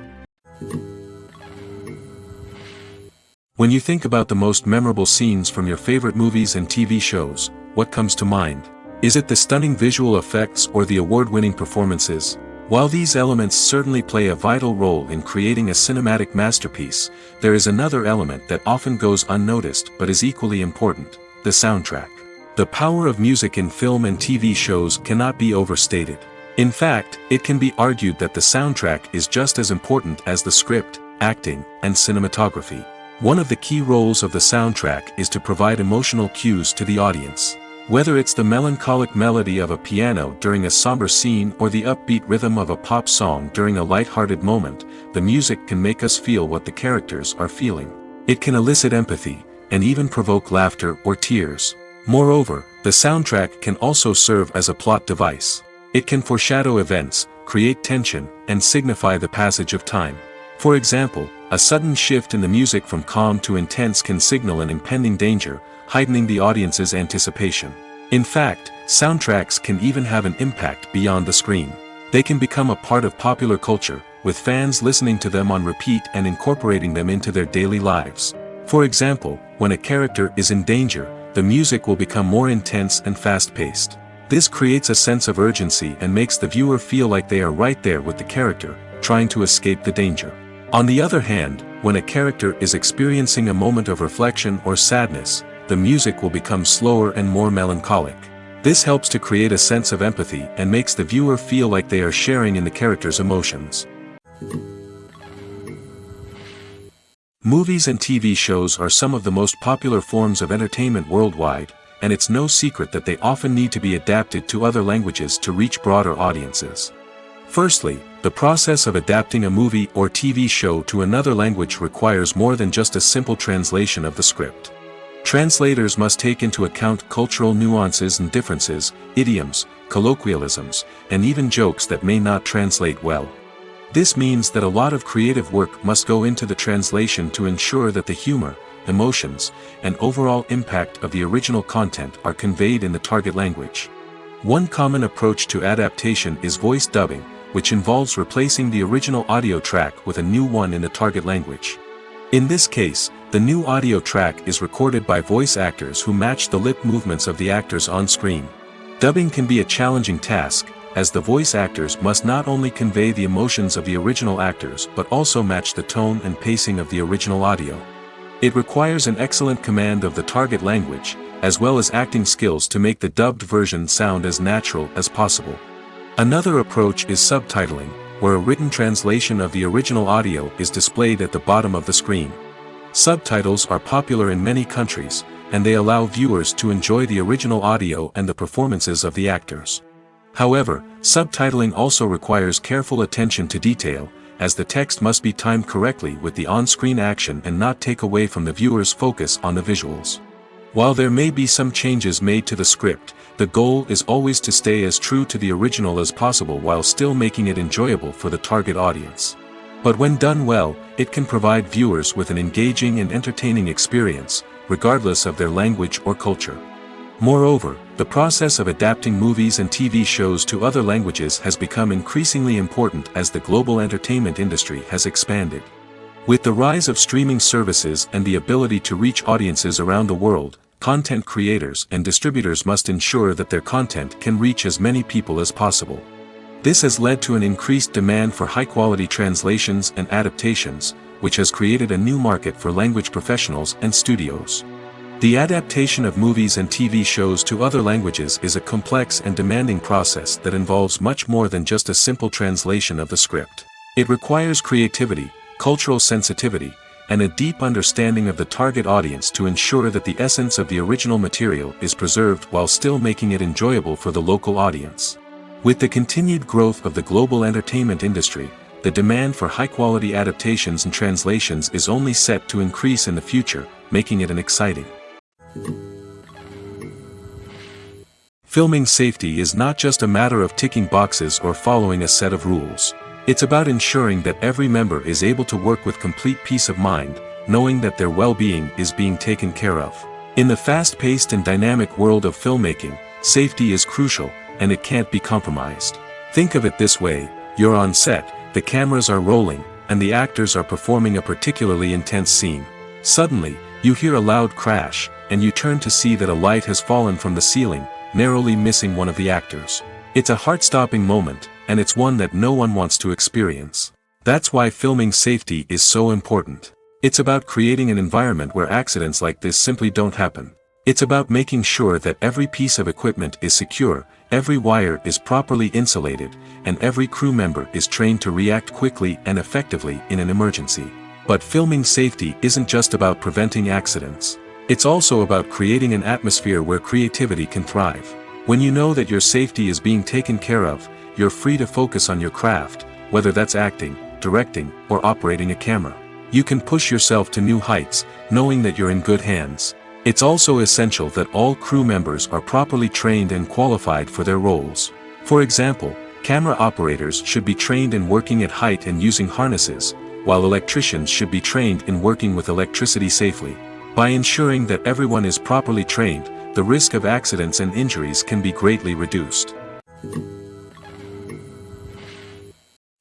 When you think about the most memorable scenes from your favorite movies and TV shows, what comes to mind? Is it the stunning visual effects or the award-winning performances? While these elements certainly play a vital role in creating a cinematic masterpiece, there is another element that often goes unnoticed but is equally important: the soundtrack. The power of music in film and TV shows cannot be overstated. In fact, it can be argued that the soundtrack is just as important as the script, acting, and cinematography. One of the key roles of the soundtrack is to provide emotional cues to the audience. Whether it's the melancholic melody of a piano during a somber scene or the upbeat rhythm of a pop song during a light-hearted moment, the music can make us feel what the characters are feeling. It can elicit empathy, and even provoke laughter or tears. Moreover, the soundtrack can also serve as a plot device. It can foreshadow events, create tension, and signify the passage of time. For example, a sudden shift in the music from calm to intense can signal an impending danger, heightening the audience's anticipation. In fact, soundtracks can even have an impact beyond the screen. They can become a part of popular culture, with fans listening to them on repeat and incorporating them into their daily lives. For example, when a character is in danger, the music will become more intense and fast-paced. This creates a sense of urgency and makes the viewer feel like they are right there with the character, trying to escape the danger. On the other hand, when a character is experiencing a moment of reflection or sadness, the music will become slower and more melancholic. This helps to create a sense of empathy and makes the viewer feel like they are sharing in the character's emotions. Movies and TV shows are some of the most popular forms of entertainment worldwide, and it's no secret that they often need to be adapted to other languages to reach broader audiences. Firstly, the process of adapting a movie or TV show to another language requires more than just a simple translation of the script. Translators must take into account cultural nuances and differences, idioms, colloquialisms, and even jokes that may not translate well. This means that a lot of creative work must go into the translation to ensure that the humor, emotions, and overall impact of the original content are conveyed in the target language. One common approach to adaptation is voice dubbing, which involves replacing the original audio track with a new one in the target language. In this case, the new audio track is recorded by voice actors who match the lip movements of the actors on screen. Dubbing can be a challenging task, as the voice actors must not only convey the emotions of the original actors but also match the tone and pacing of the original audio. It requires an excellent command of the target language, as well as acting skills to make the dubbed version sound as natural as possible. Another approach is subtitling, where a written translation of the original audio is displayed at the bottom of the screen. Subtitles are popular in many countries, and they allow viewers to enjoy the original audio and the performances of the actors. However, subtitling also requires careful attention to detail, as the text must be timed correctly with the on-screen action and not take away from the viewer's focus on the visuals. While there may be some changes made to the script, the goal is always to stay as true to the original as possible while still making it enjoyable for the target audience. But when done well, it can provide viewers with an engaging and entertaining experience, regardless of their language or culture. Moreover, the process of adapting movies and TV shows to other languages has become increasingly important as the global entertainment industry has expanded. With the rise of streaming services and the ability to reach audiences around the world, content creators and distributors must ensure that their content can reach as many people as possible. This has led to an increased demand for high-quality translations and adaptations, which has created a new market for language professionals and studios. The adaptation of movies and TV shows to other languages is a complex and demanding process that involves much more than just a simple translation of the script. It requires creativity, cultural sensitivity, and a deep understanding of the target audience to ensure that the essence of the original material is preserved while still making it enjoyable for the local audience. With the continued growth of the global entertainment industry, the demand for high-quality adaptations and translations is only set to increase in the future, making it an exciting. Filming safety is not just a matter of ticking boxes or following a set of rules. It's about ensuring that every member is able to work with complete peace of mind, knowing that their well-being is being taken care of. In the fast-paced and dynamic world of filmmaking, safety is crucial, and it can't be compromised. Think of it this way: you're on set, the cameras are rolling, and the actors are performing a particularly intense scene. Suddenly, you hear a loud crash, and you turn to see that a light has fallen from the ceiling, narrowly missing one of the actors. It's a heart-stopping moment, and it's one that no one wants to experience. That's why filming safety is so important. It's about creating an environment where accidents like this simply don't happen. It's about making sure that every piece of equipment is secure, every wire is properly insulated, and every crew member is trained to react quickly and effectively in an emergency. But filming safety isn't just about preventing accidents. It's also about creating an atmosphere where creativity can thrive. When you know that your safety is being taken care of, you're free to focus on your craft, whether that's acting, directing, or operating a camera. You can push yourself to new heights, knowing that you're in good hands. It's also essential that all crew members are properly trained and qualified for their roles. For example, camera operators should be trained in working at height and using harnesses, while electricians should be trained in working with electricity safely. By ensuring that everyone is properly trained, the risk of accidents and injuries can be greatly reduced.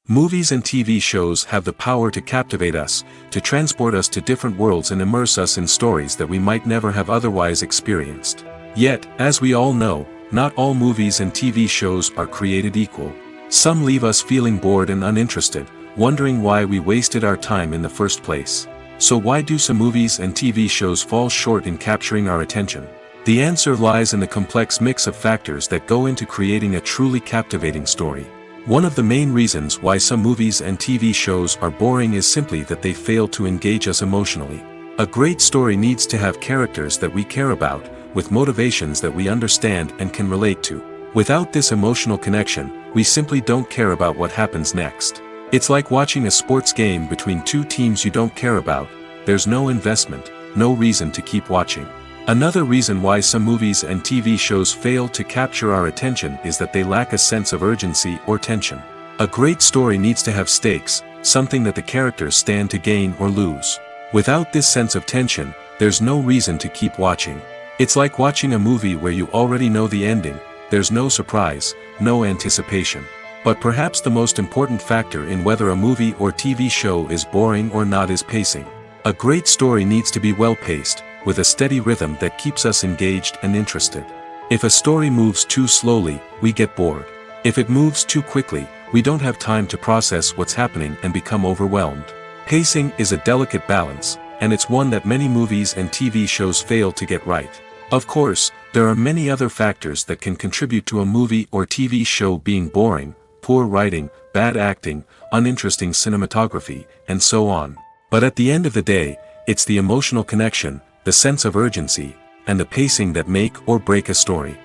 Movies and TV shows have the power to captivate us, to transport us to different worlds and immerse us in stories that we might never have otherwise experienced. Yet, as we all know, not all movies and TV shows are created equal. Some leave us feeling bored and uninterested, wondering why we wasted our time in the first place. So why do some movies and TV shows fall short in capturing our attention? The answer lies in the complex mix of factors that go into creating a truly captivating story. One of the main reasons why some movies and TV shows are boring is simply that they fail to engage us emotionally. A great story needs to have characters that we care about, with motivations that we understand and can relate to. Without this emotional connection, we simply don't care about what happens next. It's like watching a sports game between two teams you don't care about. There's no investment, no reason to keep watching. Another reason why some movies and TV shows fail to capture our attention is that they lack a sense of urgency or tension. A great story needs to have stakes, something that the characters stand to gain or lose. Without this sense of tension, there's no reason to keep watching. It's like watching a movie where you already know the ending. There's no surprise, no anticipation. But perhaps the most important factor in whether a movie or TV show is boring or not is pacing. A great story needs to be well-paced, with a steady rhythm that keeps us engaged and interested. If a story moves too slowly, we get bored. If it moves too quickly, we don't have time to process what's happening and become overwhelmed. Pacing is a delicate balance, and it's one that many movies and TV shows fail to get right. Of course, there are many other factors that can contribute to a movie or TV show being boring: poor writing, bad acting, uninteresting cinematography, and so on. But at the end of the day, it's the emotional connection, the sense of urgency, and the pacing that make or break a story.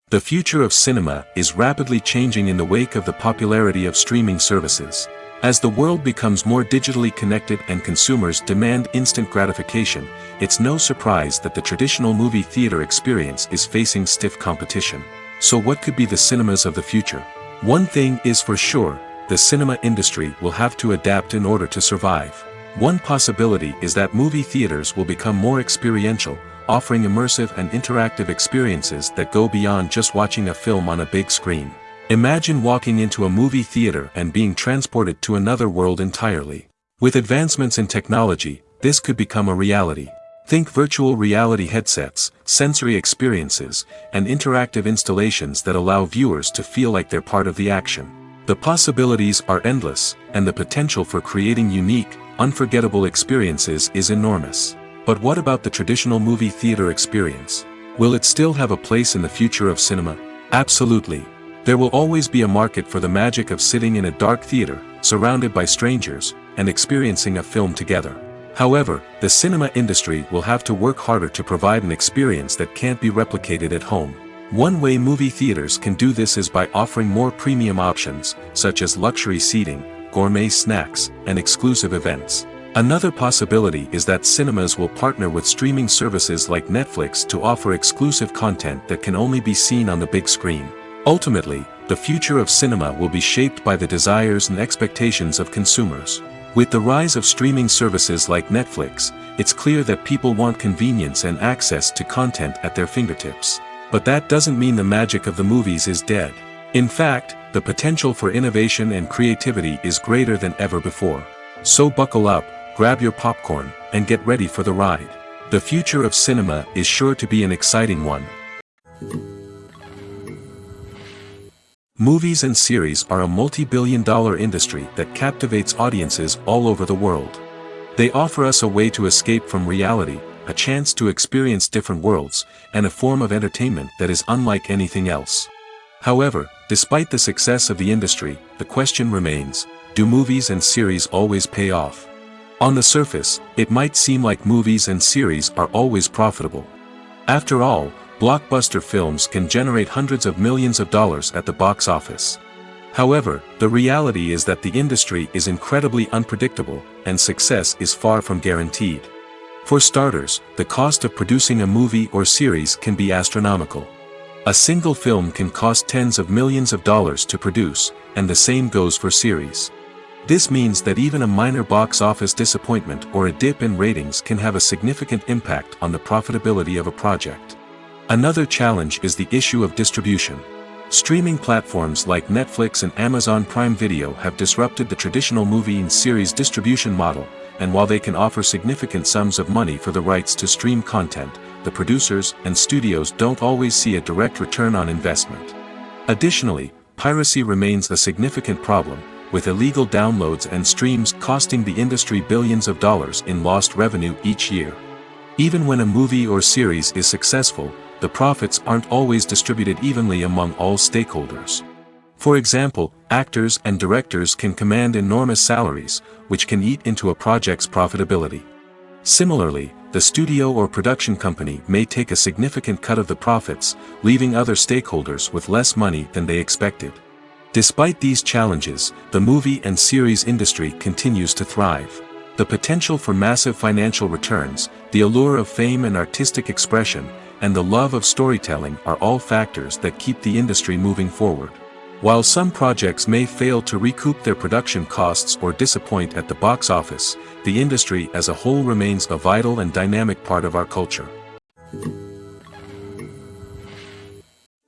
The future of cinema is rapidly changing in the wake of the popularity of streaming services. As the world becomes more digitally connected and consumers demand instant gratification, it's no surprise that the traditional movie theater experience is facing stiff competition. So what could be the cinemas of the future? One thing is for sure: the cinema industry will have to adapt in order to survive. One possibility is that movie theaters will become more experiential, offering immersive and interactive experiences that go beyond just watching a film on a big screen. Imagine walking into a movie theater and being transported to another world entirely. With advancements in technology, this could become a reality. Think virtual reality headsets, sensory experiences, and interactive installations that allow viewers to feel like they're part of the action. The possibilities are endless, and the potential for creating unique, unforgettable experiences is enormous. But what about the traditional movie theater experience? Will it still have a place in the future of cinema? Absolutely. There will always be a market for the magic of sitting in a dark theater, surrounded by strangers, and experiencing a film together. However, the cinema industry will have to work harder to provide an experience that can't be replicated at home. One way movie theaters can do this is by offering more premium options, such as luxury seating, gourmet snacks, and exclusive events. Another possibility is that cinemas will partner with streaming services like Netflix to offer exclusive content that can only be seen on the big screen. Ultimately, the future of cinema will be shaped by the desires and expectations of consumers. With the rise of streaming services like Netflix, it's clear that people want convenience and access to content at their fingertips. But that doesn't mean the magic of the movies is dead. In fact, the potential for innovation and creativity is greater than ever before. So buckle up, grab your popcorn, and get ready for the ride. The future of cinema is sure to be an exciting one. Movies and series are a multi-billion-dollar industry that captivates audiences all over the world. They offer us a way to escape from reality, a chance to experience different worlds, and a form of entertainment that is unlike anything else. However, despite the success of the industry, the question remains, do movies and series always pay off? On the surface, it might seem like movies and series are always profitable. After all, blockbuster films can generate hundreds of millions of dollars at the box office. However, the reality is that the industry is incredibly unpredictable, and success is far from guaranteed. For starters, the cost of producing a movie or series can be astronomical. A single film can cost tens of millions of dollars to produce, and the same goes for series. This means that even a minor box office disappointment or a dip in ratings can have a significant impact on the profitability of a project. Another challenge is the issue of distribution. Streaming platforms like Netflix and Amazon Prime Video have disrupted the traditional movie and series distribution model, and while they can offer significant sums of money for the rights to stream content, the producers and studios don't always see a direct return on investment. Additionally, piracy remains a significant problem, with illegal downloads and streams costing the industry billions of dollars in lost revenue each year. Even when a movie or series is successful, the profits aren't always distributed evenly among all stakeholders. For example, actors and directors can command enormous salaries, which can eat into a project's profitability. Similarly, the studio or production company may take a significant cut of the profits, leaving other stakeholders with less money than they expected. Despite these challenges, the movie and series industry continues to thrive. The potential for massive financial returns, the allure of fame and artistic expression, and the love of storytelling are all factors that keep the industry moving forward. While some projects may fail to recoup their production costs or disappoint at the box office, the industry as a whole remains a vital and dynamic part of our culture.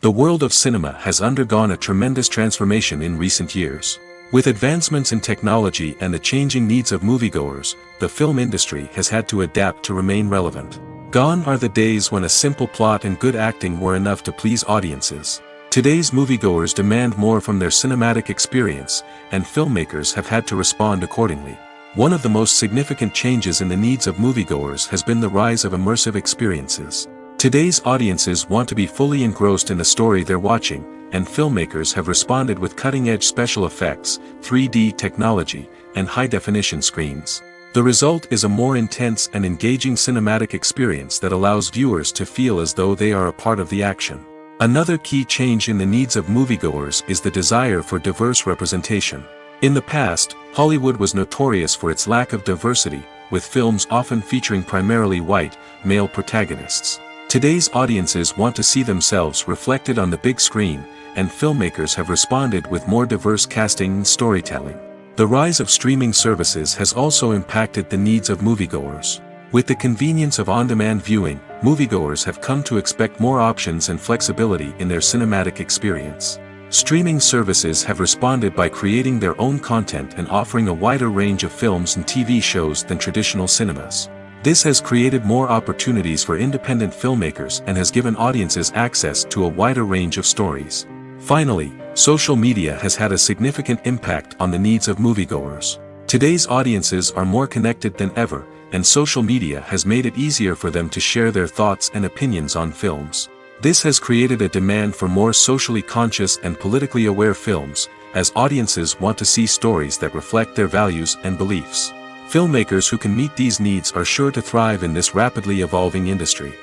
The world of cinema has undergone a tremendous transformation in recent years. With advancements in technology and the changing needs of moviegoers, the film industry has had to adapt to remain relevant. Gone are the days when a simple plot and good acting were enough to please audiences. Today's moviegoers demand more from their cinematic experience, and filmmakers have had to respond accordingly. One of the most significant changes in the needs of moviegoers has been the rise of immersive experiences. Today's audiences want to be fully engrossed in the story they're watching, and filmmakers have responded with cutting-edge special effects, 3D technology, and high-definition screens. The result is a more intense and engaging cinematic experience that allows viewers to feel as though they are a part of the action. Another key change in the needs of moviegoers is the desire for diverse representation. In the past, Hollywood was notorious for its lack of diversity, with films often featuring primarily white, male protagonists. Today's audiences want to see themselves reflected on the big screen, and filmmakers have responded with more diverse casting and storytelling. The rise of streaming services has also impacted the needs of moviegoers. With the convenience of on-demand viewing, moviegoers have come to expect more options and flexibility in their cinematic experience. Streaming services have responded by creating their own content and offering a wider range of films and TV shows than traditional cinemas. This has created more opportunities for independent filmmakers and has given audiences access to a wider range of stories. Finally, social media has had a significant impact on the needs of moviegoers. Today's audiences are more connected than ever, and social media has made it easier for them to share their thoughts and opinions on films. This has created a demand for more socially conscious and politically aware films, as audiences want to see stories that reflect their values and beliefs. Filmmakers who can meet these needs are sure to thrive in this rapidly evolving industry.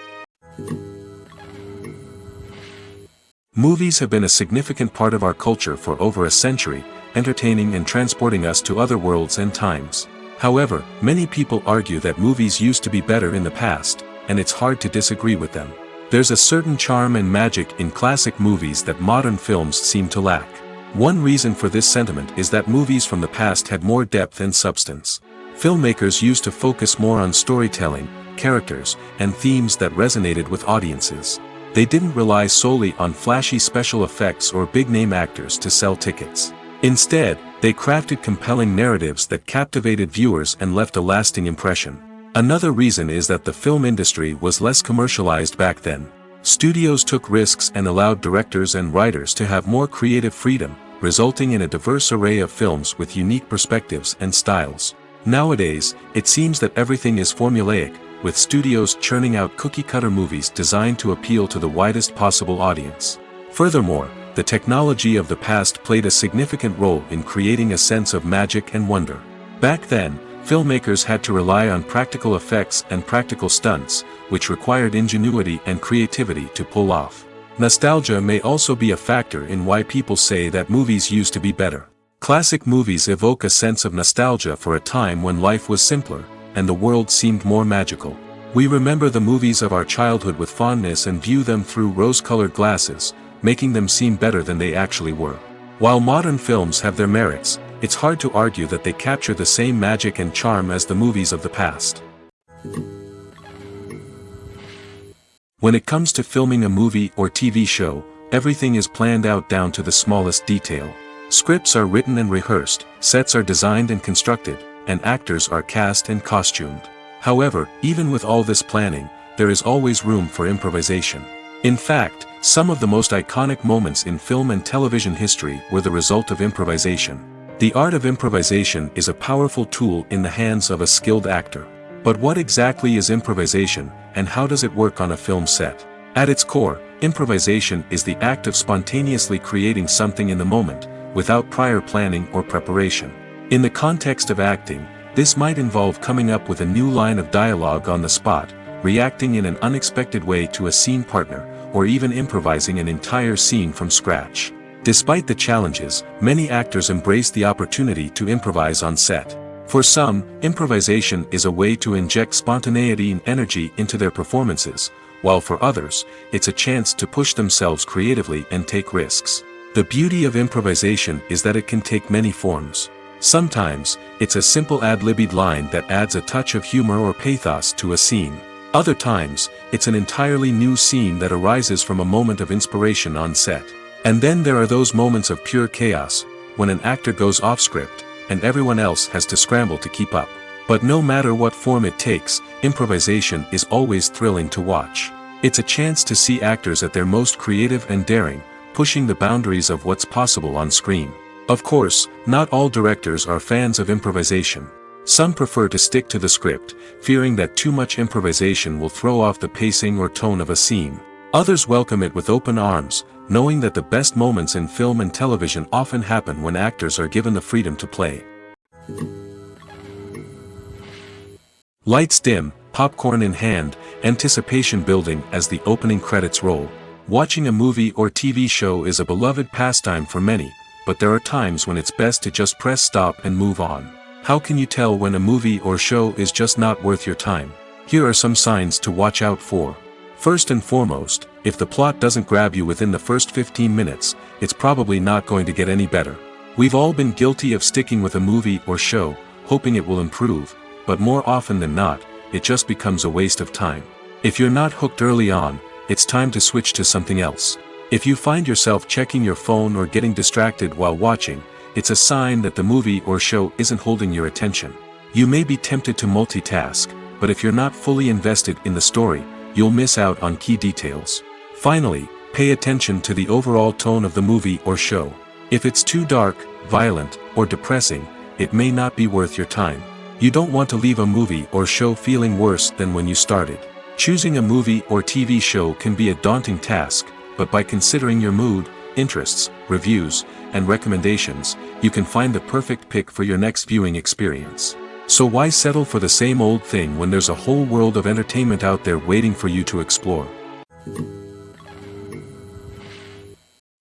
Movies have been a significant part of our culture for over a century, entertaining and transporting us to other worlds and times. However, many people argue that movies used to be better in the past, and it's hard to disagree with them. There's a certain charm and magic in classic movies that modern films seem to lack. One reason for this sentiment is that movies from the past had more depth and substance. Filmmakers used to focus more on storytelling, characters, and themes that resonated with audiences. They didn't rely solely on flashy special effects or big-name actors to sell tickets. Instead, they crafted compelling narratives that captivated viewers and left a lasting impression. Another reason is that the film industry was less commercialized back then. Studios took risks and allowed directors and writers to have more creative freedom, resulting in a diverse array of films with unique perspectives and styles. Nowadays, it seems that everything is formulaic, with studios churning out cookie-cutter movies designed to appeal to the widest possible audience. Furthermore, the technology of the past played a significant role in creating a sense of magic and wonder. Back then, filmmakers had to rely on practical effects and practical stunts, which required ingenuity and creativity to pull off. Nostalgia may also be a factor in why people say that movies used to be better. Classic movies evoke a sense of nostalgia for a time when life was simpler, and the world seemed more magical. We remember the movies of our childhood with fondness and view them through rose-colored glasses, making them seem better than they actually were. While modern films have their merits, it's hard to argue that they capture the same magic and charm as the movies of the past. When it comes to filming a movie or TV show, everything is planned out down to the smallest detail. Scripts are written and rehearsed, sets are designed and constructed, and actors are cast and costumed. However, even with all this planning, there is always room for improvisation. In fact, some of the most iconic moments in film and television history were the result of improvisation. The art of improvisation is a powerful tool in the hands of a skilled actor. But what exactly is improvisation, and how does it work on a film set? At its core, improvisation is the act of spontaneously creating something in the moment, without prior planning or preparation. In the context of acting, this might involve coming up with a new line of dialogue on the spot, reacting in an unexpected way to a scene partner, or even improvising an entire scene from scratch. Despite the challenges, many actors embrace the opportunity to improvise on set. For some, improvisation is a way to inject spontaneity and energy into their performances, while for others, it's a chance to push themselves creatively and take risks. The beauty of improvisation is that it can take many forms. Sometimes, it's a simple ad-libbed line that adds a touch of humor or pathos to a scene. Other times, it's an entirely new scene that arises from a moment of inspiration on set. And then there are those moments of pure chaos, when an actor goes off script, and everyone else has to scramble to keep up. But no matter what form it takes, improvisation is always thrilling to watch. It's a chance to see actors at their most creative and daring, pushing the boundaries of what's possible on screen. Of course, not all directors are fans of improvisation. Some prefer to stick to the script, fearing that too much improvisation will throw off the pacing or tone of a scene. Others welcome it with open arms, knowing that the best moments in film and television often happen when actors are given the freedom to play. Lights dim, popcorn in hand, anticipation building as the opening credits roll. Watching a movie or TV show is a beloved pastime for many, but there are times when it's best to just press stop and move on. How can you tell when a movie or show is just not worth your time? Here are some signs to watch out for. First and foremost, if the plot doesn't grab you within the first 15 minutes, it's probably not going to get any better. We've all been guilty of sticking with a movie or show, hoping it will improve, but more often than not, it just becomes a waste of time. If you're not hooked early on, it's time to switch to something else. If you find yourself checking your phone or getting distracted while watching, it's a sign that the movie or show isn't holding your attention. You may be tempted to multitask, but if you're not fully invested in the story, you'll miss out on key details. Finally, pay attention to the overall tone of the movie or show. If it's too dark, violent, or depressing, it may not be worth your time. You don't want to leave a movie or show feeling worse than when you started. Choosing a movie or TV show can be a daunting task, but by considering your mood, interests, reviews, and recommendations, you can find the perfect pick for your next viewing experience. So why settle for the same old thing when there's a whole world of entertainment out there waiting for you to explore?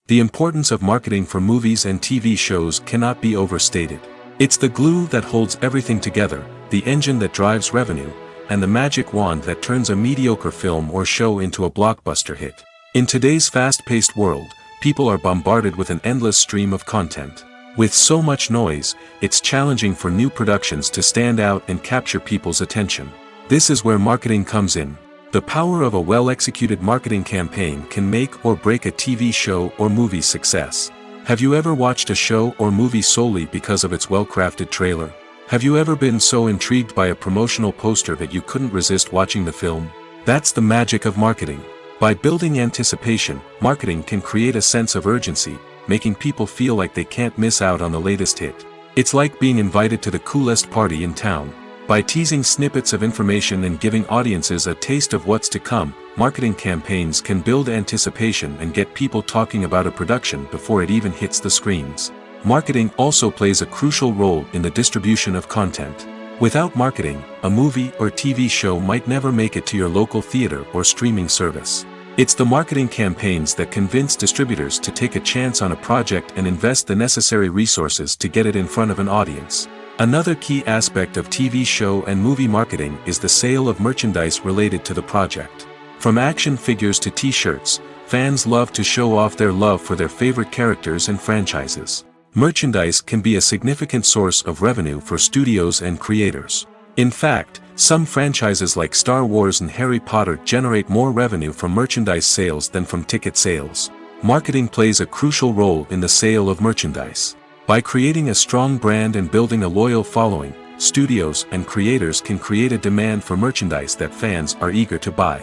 The importance of marketing for movies and TV shows cannot be overstated. It's the glue that holds everything together, the engine that drives revenue, and the magic wand that turns a mediocre film or show into a blockbuster hit. In today's fast-paced world, people are bombarded with an endless stream of content. With so much noise, it's challenging for new productions to stand out and capture people's attention. This is where marketing comes in. The power of a well-executed marketing campaign can make or break a TV show or movie's success. Have you ever watched a show or movie solely because of its well-crafted trailer? Have you ever been so intrigued by a promotional poster that you couldn't resist watching the film? That's the magic of marketing. By building anticipation, marketing can create a sense of urgency, making people feel like they can't miss out on the latest hit. It's like being invited to the coolest party in town. By teasing snippets of information and giving audiences a taste of what's to come, marketing campaigns can build anticipation and get people talking about a production before it even hits the screens. Marketing also plays a crucial role in the distribution of content. Without marketing, a movie or TV show might never make it to your local theater or streaming service. It's the marketing campaigns that convince distributors to take a chance on a project and invest the necessary resources to get it in front of an audience. Another key aspect of TV show and movie marketing is the sale of merchandise related to the project. From action figures to t-shirts, fans love to show off their love for their favorite characters and franchises. Merchandise can be a significant source of revenue for studios and creators. In fact, some franchises like Star Wars and Harry Potter generate more revenue from merchandise sales than from ticket sales. Marketing plays a crucial role in the sale of merchandise. By creating a strong brand and building a loyal following, studios and creators can create a demand for merchandise that fans are eager to buy.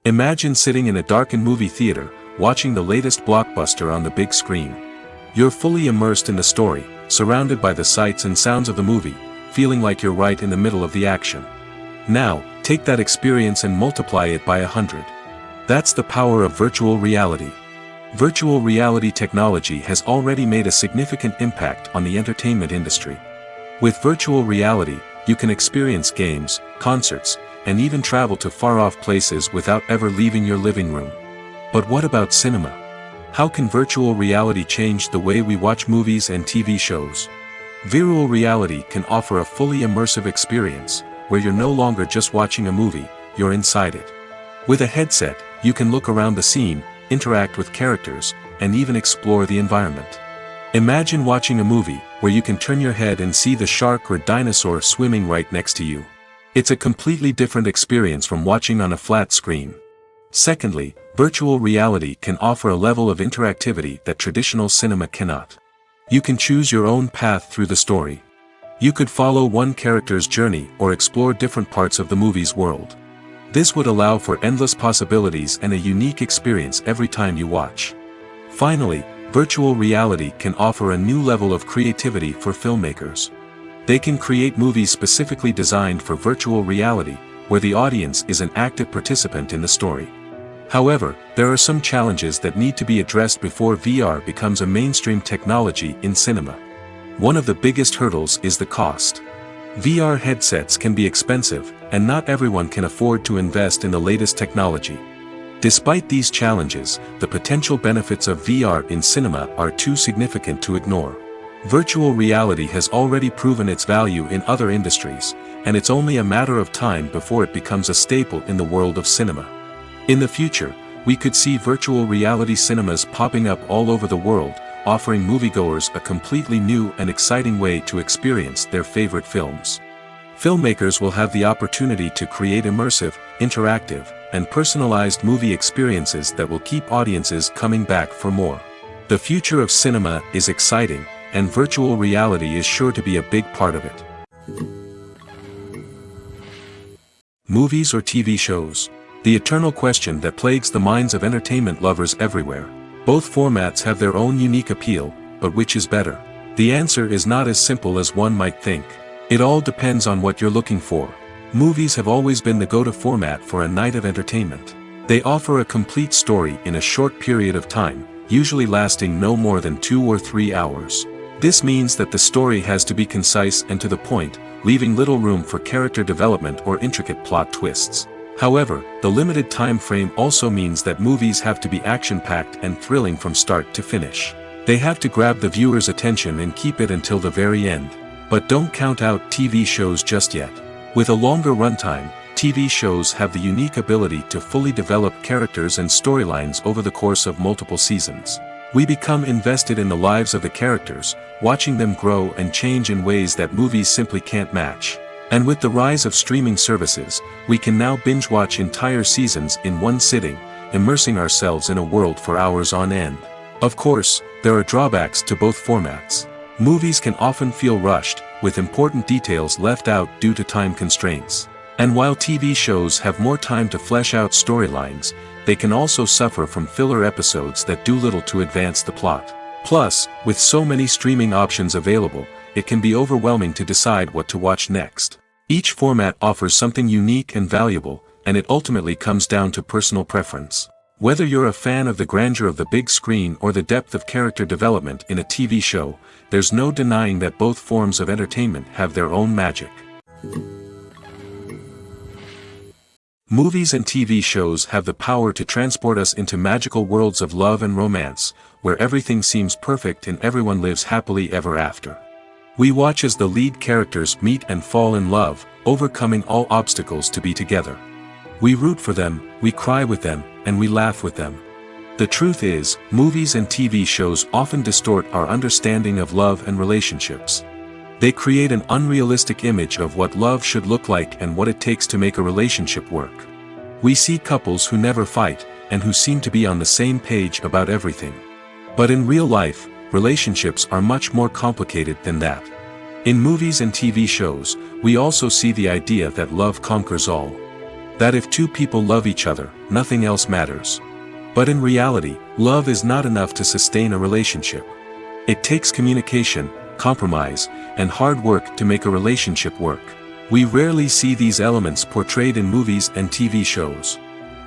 Imagine sitting in a darkened movie theater, watching the latest blockbuster on the big screen. You're fully immersed in the story, surrounded by the sights and sounds of the movie, feeling like you're right in the middle of the action. Now, take that experience and multiply it by 100. That's the power of virtual reality. Virtual reality technology has already made a significant impact on the entertainment industry. With virtual reality, you can experience games, concerts, and even travel to far-off places without ever leaving your living room. But what about cinema? How can virtual reality change the way we watch movies and TV shows? Virtual reality can offer a fully immersive experience, where you're no longer just watching a movie, you're inside it. With a headset, you can look around the scene, interact with characters, and even explore the environment. Imagine watching a movie where you can turn your head and see the shark or dinosaur swimming right next to you. It's a completely different experience from watching on a flat screen. Secondly, virtual reality can offer a level of interactivity that traditional cinema cannot. You can choose your own path through the story. You could follow one character's journey or explore different parts of the movie's world. This would allow for endless possibilities and a unique experience every time you watch. Finally, virtual reality can offer a new level of creativity for filmmakers. They can create movies specifically designed for virtual reality, where the audience is an active participant in the story. However, there are some challenges that need to be addressed before VR becomes a mainstream technology in cinema. One of the biggest hurdles is the cost. VR headsets can be expensive, and not everyone can afford to invest in the latest technology. Despite these challenges, the potential benefits of VR in cinema are too significant to ignore. Virtual reality has already proven its value in other industries, and it's only a matter of time before it becomes a staple in the world of cinema. In the future, we could see virtual reality cinemas popping up all over the world, offering moviegoers a completely new and exciting way to experience their favorite films. Filmmakers will have the opportunity to create immersive, interactive, and personalized movie experiences that will keep audiences coming back for more. The future of cinema is exciting, and virtual reality is sure to be a big part of it. Movies or TV shows? The eternal question that plagues the minds of entertainment lovers everywhere. Both formats have their own unique appeal, but which is better? The answer is not as simple as one might think. It all depends on what you're looking for. Movies have always been the go-to format for a night of entertainment. They offer a complete story in a short period of time, usually lasting no more than 2 or 3 hours. This means that the story has to be concise and to the point, leaving little room for character development or intricate plot twists. However, the limited time frame also means that movies have to be action-packed and thrilling from start to finish. They have to grab the viewer's attention and keep it until the very end. But don't count out TV shows just yet. With a longer runtime, TV shows have the unique ability to fully develop characters and storylines over the course of multiple seasons. We become invested in the lives of the characters, watching them grow and change in ways that movies simply can't match. And with the rise of streaming services, we can now binge-watch entire seasons in one sitting, immersing ourselves in a world for hours on end. Of course, there are drawbacks to both formats. Movies can often feel rushed, with important details left out due to time constraints. And while TV shows have more time to flesh out storylines, they can also suffer from filler episodes that do little to advance the plot. Plus, with so many streaming options available, it can be overwhelming to decide what to watch next. Each format offers something unique and valuable, and it ultimately comes down to personal preference. Whether you're a fan of the grandeur of the big screen or the depth of character development in a TV show, there's no denying that both forms of entertainment have their own magic. Movies and TV shows have the power to transport us into magical worlds of love and romance, where everything seems perfect and everyone lives happily ever after. We watch as the lead characters meet and fall in love, overcoming all obstacles to be together. We root for them, we cry with them, and we laugh with them. The truth is, movies and TV shows often distort our understanding of love and relationships. They create an unrealistic image of what love should look like and what it takes to make a relationship work. We see couples who never fight, and who seem to be on the same page about everything. But in real life, relationships are much more complicated than that. In movies and TV shows, we also see the idea that love conquers all. That if two people love each other, nothing else matters. But in reality, love is not enough to sustain a relationship. It takes communication, compromise, and hard work to make a relationship work. We rarely see these elements portrayed in movies and TV shows.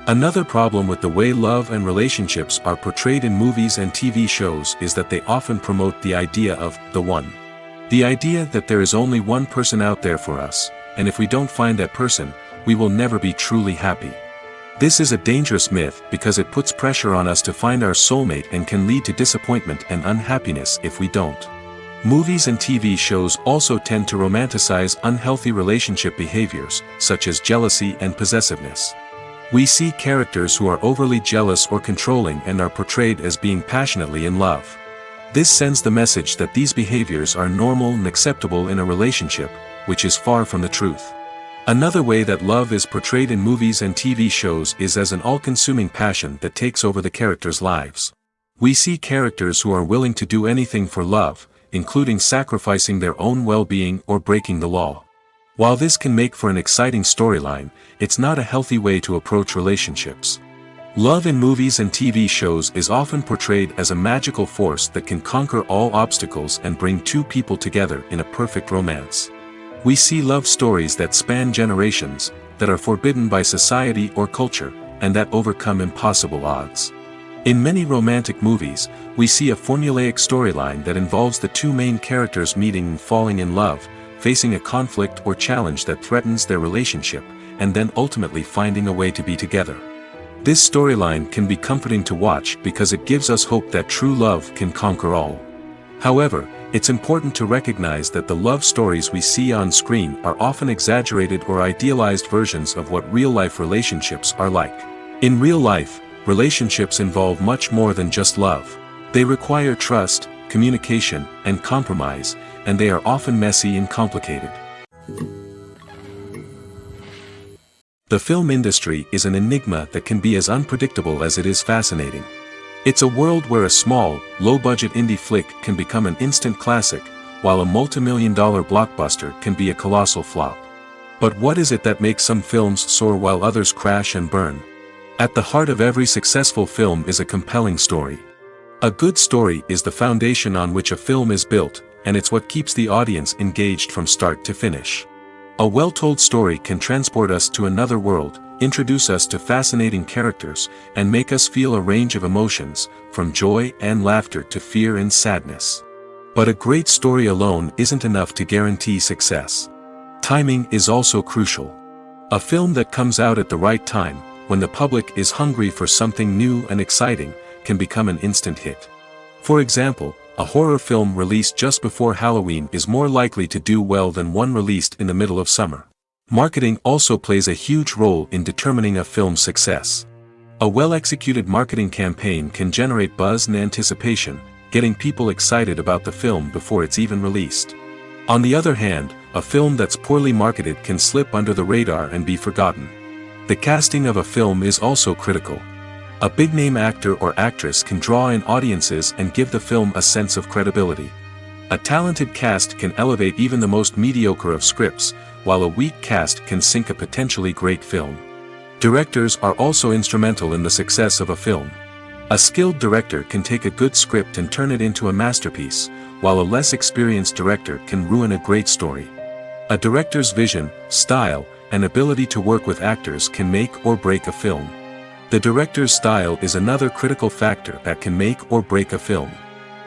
Another problem with the way love and relationships are portrayed in movies and TV shows is that they often promote the idea of the one. The idea that there is only one person out there for us, and if we don't find that person, we will never be truly happy. This is a dangerous myth because it puts pressure on us to find our soulmate and can lead to disappointment and unhappiness if we don't. Movies and TV shows also tend to romanticize unhealthy relationship behaviors, such as jealousy and possessiveness. We see characters who are overly jealous or controlling and are portrayed as being passionately in love. This sends the message that these behaviors are normal and acceptable in a relationship, which is far from the truth. Another way that love is portrayed in movies and TV shows is as an all-consuming passion that takes over the characters' lives. We see characters who are willing to do anything for love, including sacrificing their own well-being or breaking the law. While this can make for an exciting storyline, it's not a healthy way to approach relationships. Love in movies and TV shows is often portrayed as a magical force that can conquer all obstacles and bring two people together in a perfect romance. We see love stories that span generations, that are forbidden by society or culture, and that overcome impossible odds. In many romantic movies, we see a formulaic storyline that involves the two main characters meeting and falling in love, facing a conflict or challenge that threatens their relationship, and then ultimately finding a way to be together. This storyline can be comforting to watch because it gives us hope that true love can conquer all. However, it's important to recognize that the love stories we see on screen are often exaggerated or idealized versions of what real-life relationships are like. In real life, relationships involve much more than just love. They require trust, communication, and compromise, and they are often messy and complicated. The film industry is an enigma that can be as unpredictable as it is fascinating. It's a world where a small, low-budget indie flick can become an instant classic, while a multi-million-dollar blockbuster can be a colossal flop. But what is it that makes some films soar while others crash and burn? At the heart of every successful film is a compelling story. A good story is the foundation on which a film is built, and it's what keeps the audience engaged from start to finish. A well-told story can transport us to another world, introduce us to fascinating characters, and make us feel a range of emotions, from joy and laughter to fear and sadness. But a great story alone isn't enough to guarantee success. Timing is also crucial. A film that comes out at the right time, when the public is hungry for something new and exciting, can become an instant hit. For example, A horror film released just before Halloween is more likely to do well than one released in the middle of summer. Marketing also plays a huge role in determining a film's success. A well-executed marketing campaign can generate buzz and anticipation, getting people excited about the film before it's even released. On the other hand, a film that's poorly marketed can slip under the radar and be forgotten. The casting of a film is also critical. A big-name actor or actress can draw in audiences and give the film a sense of credibility. A talented cast can elevate even the most mediocre of scripts, while a weak cast can sink a potentially great film. Directors are also instrumental in the success of a film. A skilled director can take a good script and turn it into a masterpiece, while a less experienced director can ruin a great story. A director's vision, style, and ability to work with actors can make or break a film. The director's style is another critical factor that can make or break a film.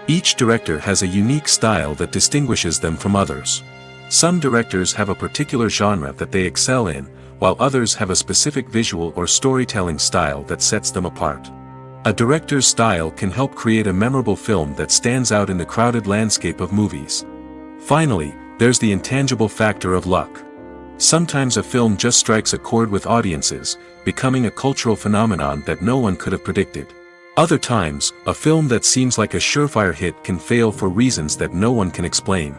Each director has a unique style that distinguishes them from others. Some directors have a particular genre that they excel in, while others have a specific visual or storytelling style that sets them apart. A director's style can help create a memorable film that stands out in the crowded landscape of movies. Finally, there's the intangible factor of luck. Sometimes a film just strikes a chord with audiences, becoming a cultural phenomenon that no one could have predicted. Other times, a film that seems like a surefire hit can fail for reasons that no one can explain.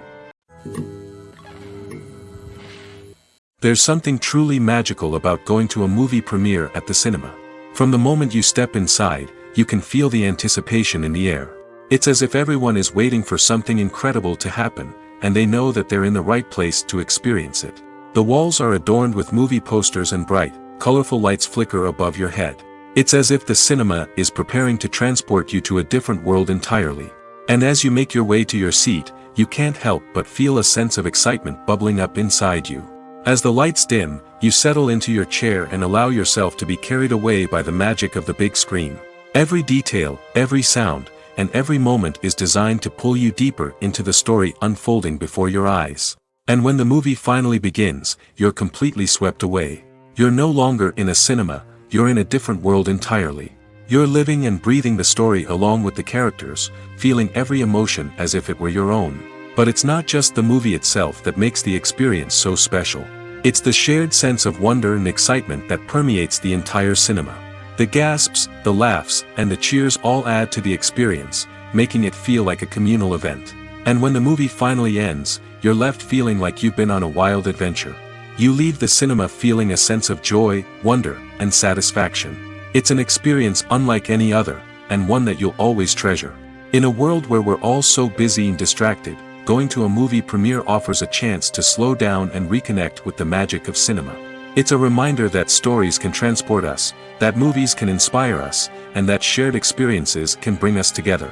There's something truly magical about going to a movie premiere at the cinema. From the moment you step inside, you can feel the anticipation in the air. It's as if everyone is waiting for something incredible to happen, and they know that they're in the right place to experience it. The walls are adorned with movie posters and bright, colorful lights flicker above your head. It's as if the cinema is preparing to transport you to a different world entirely. And as you make your way to your seat, you can't help but feel a sense of excitement bubbling up inside you. As the lights dim, you settle into your chair and allow yourself to be carried away by the magic of the big screen. Every detail, every sound, and every moment is designed to pull you deeper into the story unfolding before your eyes. And when the movie finally begins, you're completely swept away. You're no longer in a cinema, you're in a different world entirely. You're living and breathing the story along with the characters, feeling every emotion as if it were your own. But it's not just the movie itself that makes the experience so special. It's the shared sense of wonder and excitement that permeates the entire cinema. The gasps, the laughs, and the cheers all add to the experience, making it feel like a communal event. And when the movie finally ends, you're left feeling like you've been on a wild adventure. You leave the cinema feeling a sense of joy, wonder, and satisfaction. It's an experience unlike any other, and one that you'll always treasure. In a world where we're all so busy and distracted, going to a movie premiere offers a chance to slow down and reconnect with the magic of cinema. It's a reminder that stories can transport us, that movies can inspire us, and that shared experiences can bring us together.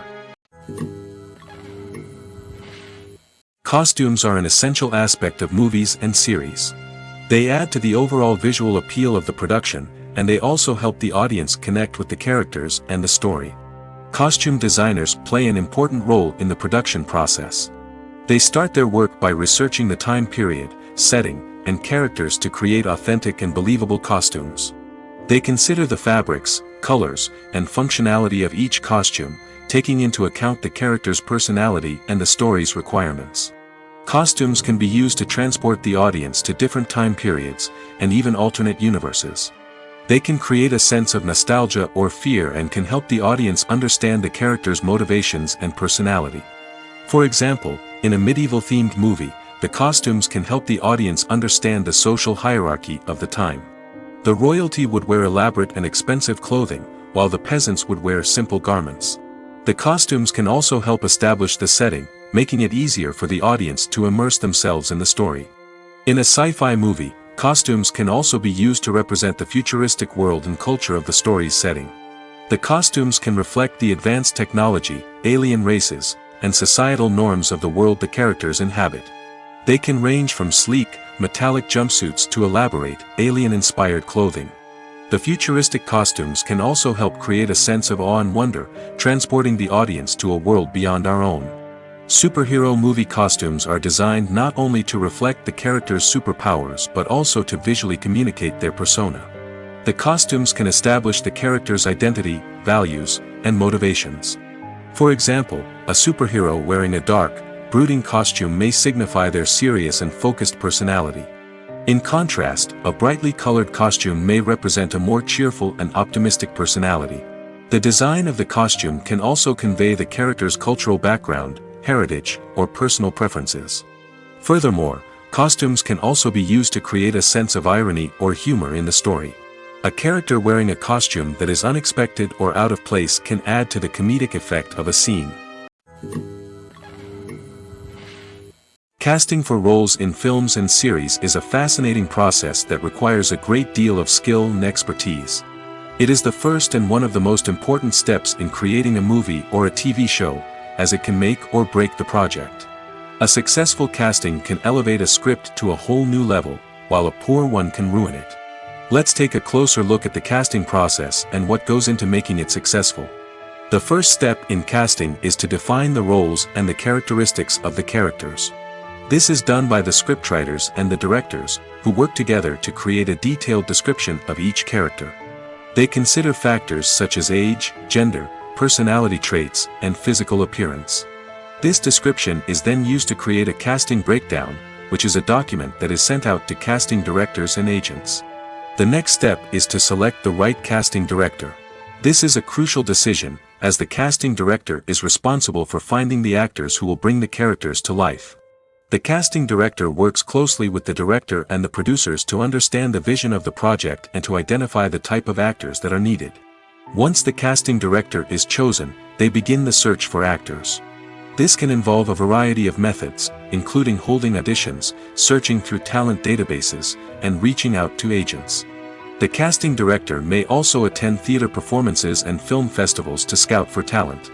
Costumes are an essential aspect of movies and series. They add to the overall visual appeal of the production, and they also help the audience connect with the characters and the story. Costume designers play an important role in the production process. They start their work by researching the time period, setting, and characters to create authentic and believable costumes. They consider the fabrics, colors, and functionality of each costume, taking into account the character's personality and the story's requirements. Costumes can be used to transport the audience to different time periods, and even alternate universes. They can create a sense of nostalgia or fear and can help the audience understand the character's motivations and personality. For example, in a medieval-themed movie, the costumes can help the audience understand the social hierarchy of the time. The royalty would wear elaborate and expensive clothing, while the peasants would wear simple garments. The costumes can also help establish the setting, making it easier for the audience to immerse themselves in the story. In a sci-fi movie, costumes can also be used to represent the futuristic world and culture of the story's setting. The costumes can reflect the advanced technology, alien races, and societal norms of the world the characters inhabit. They can range from sleek, metallic jumpsuits to elaborate, alien-inspired clothing. The futuristic costumes can also help create a sense of awe and wonder, transporting the audience to a world beyond our own. Superhero movie costumes are designed not only to reflect the character's superpowers but also to visually communicate their persona. The costumes can establish the character's identity, values, and motivations. For example, a superhero wearing a dark, brooding costume may signify their serious and focused personality. In contrast, a brightly colored costume may represent a more cheerful and optimistic personality. The design of the costume can also convey the character's cultural background, heritage, or personal preferences. Furthermore, costumes can also be used to create a sense of irony or humor in the story. A character wearing a costume that is unexpected or out of place can add to the comedic effect of a scene. Casting for roles in films and series is a fascinating process that requires a great deal of skill and expertise. It is the first and one of the most important steps in creating a movie or a TV show, as it can make or break the project. A successful casting can elevate a script to a whole new level, while a poor one can ruin it. Let's take a closer look at the casting process and what goes into making it successful. The first step in casting is to define the roles and the characteristics of the characters. This is done by the scriptwriters and the directors, who work together to create a detailed description of each character. They consider factors such as age, gender, personality traits, and physical appearance. This description is then used to create a casting breakdown, which is a document that is sent out to casting directors and agents. The next step is to select the right casting director. This is a crucial decision, as the casting director is responsible for finding the actors who will bring the characters to life. The casting director works closely with the director and the producers to understand the vision of the project and to identify the type of actors that are needed. Once the casting director is chosen, they begin the search for actors. This can involve a variety of methods, including holding auditions, searching through talent databases, and reaching out to agents. The casting director may also attend theater performances and film festivals to scout for talent.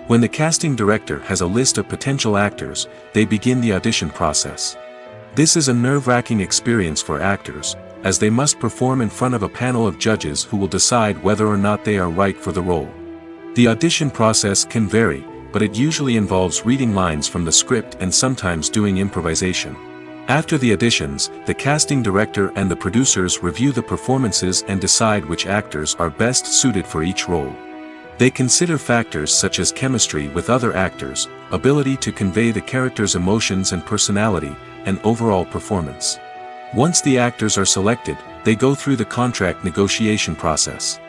When the casting director has a list of potential actors, they begin the audition process. This is a nerve-wracking experience for actors, as they must perform in front of a panel of judges who will decide whether or not they are right for the role. The audition process can vary, but it usually involves reading lines from the script and sometimes doing improvisation. After the auditions, the casting director and the producers review the performances and decide which actors are best suited for each role. They consider factors such as chemistry with other actors, ability to convey the character's emotions and personality, and overall performance. Once the actors are selected, they go through the contract negotiation process.